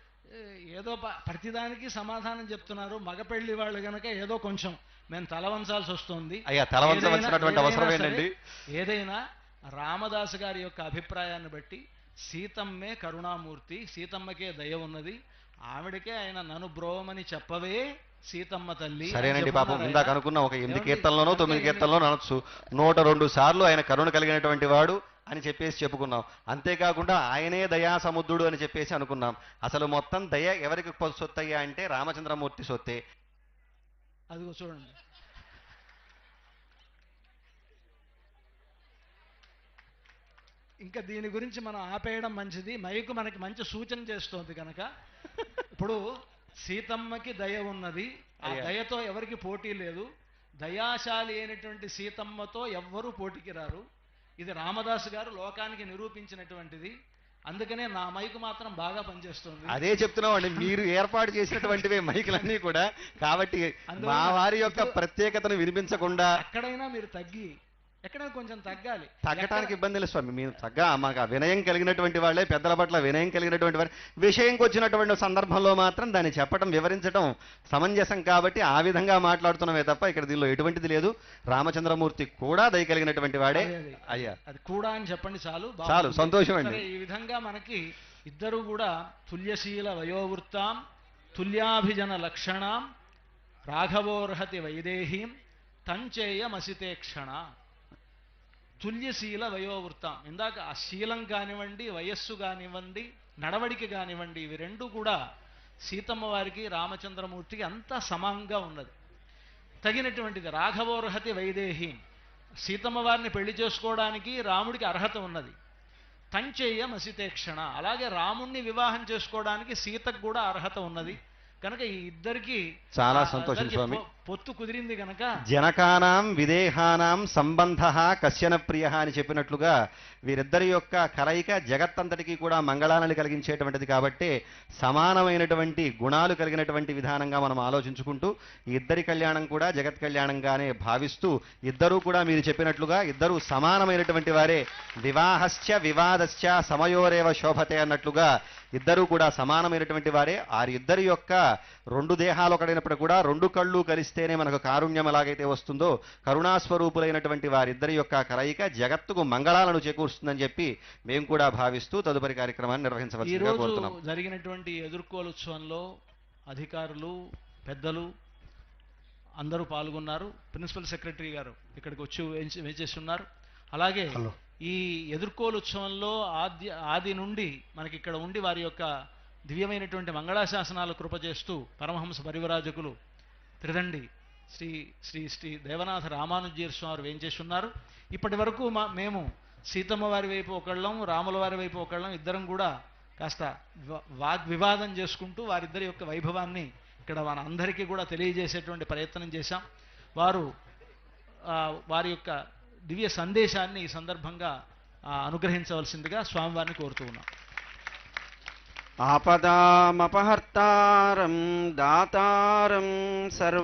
D: ఏదో ప్రతిదానికి సమాధానం చెప్తున్నారు. మగపెళ్లి వాళ్ళు కనుక ఏదో కొంచెం మేము తలవంచాల్సి వస్తుంది.
E: అయ్యా తలవంచవలసినటువంటి అవసరం ఏంటండి?
D: ఏదైనా రామదాసు గారి యొక్క అభిప్రాయాన్ని బట్టి సీతమ్మే కరుణామూర్తి, సీతమ్మకే దయ ఉన్నది, ఆవిడకే ఆయన నన్ను బ్రోవమని చెప్పవే సీతమ్మ తల్లి.
E: సరేనండి పాపం, ఇందాక అనుకున్న ఒక 8 కీర్తనలోనో 9 కీర్తనలోనో అనొచ్చు 102 సార్లు ఆయన కరుణ కలిగినటువంటి వాడు అని చెప్పేసి చెప్పుకున్నాం. అంతేకాకుండా ఆయనే దయా సముద్రుడు అని చెప్పేసి అనుకున్నాం. అసలు మొత్తం దయ ఎవరికి సొత్తయ్యా అంటే రామచంద్రమూర్తి సొత్తే.
D: అదిగో చూడండి, ఇంకా దీని గురించి మనం ఆపేయడం మంచిది. మైకు మనకి మంచి సూచన చేస్తోంది కనుక. ఇప్పుడు సీతమ్మకి దయ ఉన్నది, ఆ దయతో ఎవరికి పోటీ లేదు. దయాశాలి అయినటువంటి సీతమ్మతో ఎవ్వరూ పోటీకి రారు. ఇది రామదాసు గారు లోకానికి నిరూపించినటువంటిది. అందుకనే నా మైకు మాత్రం బాగా పనిచేస్తుంది.
E: అదే చెప్తున్నామండి, మీరు ఏర్పాటు చేసినటువంటివే మైకులన్నీ కూడా. కాబట్టి మా వారి యొక్క ప్రత్యేకతను వినిపించకుండా
D: ఎక్కడైనా మీరు ఎక్కడైనా కొంచెం తగ్గాలి.
E: తగ్గటానికి ఇబ్బంది లేదు స్వామి, మీరు మాకు వినయం కలిగినటువంటి వాళ్ళే, పెద్దల పట్ల వినయం కలిగినటువంటి వారు. విషయంకి వచ్చినటువంటి సందర్భంలో మాత్రం దాన్ని చెప్పడం వివరించడం సమంజసం కాబట్టి ఆ విధంగా మాట్లాడుతున్నామే తప్ప ఇక్కడ దీనిలో ఎటువంటిది లేదు. రామచంద్రమూర్తి కూడా దయ కలిగినటువంటి వాడే. అయ్యా
D: అది కూడా అని చెప్పండి చాలు,
E: చాలు, సంతోషం అండి.
D: ఈ విధంగా మనకి ఇద్దరు కూడా తుల్యశీల వయోవృత్తాం తుల్యాభిజన లక్షణాం రాఘవోర్హతి వైదేహీం తంచేయ మసితే క్షణ. తుల్యశీల వయోవృత్తం. ఇందాక ఆ శీలం కానివ్వండి, వయస్సు కానివ్వండి, నడవడిక కానివ్వండి, ఇవి రెండు కూడా సీతమ్మ వారికి రామచంద్రమూర్తికి అంతా సమంగా ఉన్నది, తగినటువంటిది. రాఘవోర్హతి వైదేహీం, సీతమ్మ వారిని పెళ్లి చేసుకోవడానికి రాముడికి అర్హత ఉన్నది. తంచేయ మసితే క్షణ, అలాగే రాముణ్ణి వివాహం చేసుకోవడానికి సీతకు కూడా అర్హత ఉన్నది. కనుక ఈ ఇద్దరికి
E: చాలా సంతోషం
D: ఇద్దరికి
E: స్వామి.
D: పొత్తు కుదిరింది కనుక
E: జనకానాం విదేహానాం సంబంధ కశ్యన ప్రియ అని చెప్పినట్లుగా వీరిద్దరి యొక్క కలయిక జగత్తంతటికీ కూడా మంగళాలను కలిగించేటువంటిది కాబట్టి సమానమైనటువంటి గుణాలు కలిగినటువంటి విధానంగా మనం ఆలోచించుకుంటూ ఈ ఇద్దరి కళ్యాణం కూడా జగత్ కళ్యాణంగానే భావిస్తూ ఇద్దరూ కూడా మీరు చెప్పినట్లుగా ఇద్దరూ సమానమైనటువంటి వారే. వివాహశ్చ వివాదశ్చ సమయోరేవ శోభతే అన్నట్లుగా ఇద్దరూ కూడా సమానమైనటువంటి వారే. ఆ ఇద్దరి యొక్క రెండు దేహాలు ఒకడైనప్పుడు కూడా రెండు కళ్ళు కలిస్తేనే మనకు కారుణ్యం ఎలాగైతే వస్తుందో కరుణాస్వరూపులైనటువంటి వారిద్దరి యొక్క కలయిక జగత్తుకు మంగళాలను చేకూరుస్తుందని చెప్పి మేము కూడా భావిస్తూ తదుపరి కార్యక్రమాన్ని నిర్వహించవలసిందిగా
D: ఈరోజు
E: కోరుతున్నాం.
D: జరిగినటువంటి ఎదుర్కోలు ఉత్సవంలో అధికారులు పెద్దలు అందరూ పాల్గొన్నారు. ప్రిన్సిపల్ సెక్రటరీ గారు ఇక్కడికి వచ్చి వేచేస్తున్నారు. అలాగే ఈ ఎదుర్కోలు ఉత్సవంలో ఆది నుండి మనకి ఇక్కడ ఉండి వారి యొక్క దివ్యమైనటువంటి మంగళాశాసనాలు కృప చేస్తూ పరమహంస పరివరాజకులు త్రిదండి శ్రీ శ్రీ శ్రీ దేవనాథ రామానుజీర స్వామి వేంచేస్తున్నారు. ఇప్పటి వరకు మేము సీతమ్మ వారి వైపు ఒకళ్ళం, రాముల వారి వైపు ఒకళ్ళం, ఇద్దరం కూడా కాస్త వాగ్వివాదం చేసుకుంటూ వారిద్దరి యొక్క వైభవాన్ని ఇక్కడ మన అందరికీ కూడా తెలియజేసేటువంటి ప్రయత్నం చేశాం. వారి యొక్క దివ్య సందేశాన్ని ఈ సందర్భంగా అనుగ్రహించవలసిందిగా స్వామివారిని కోరుతూ ఉన్నాం.
F: ఆపదామపహర్తారం దాతారం సర్వ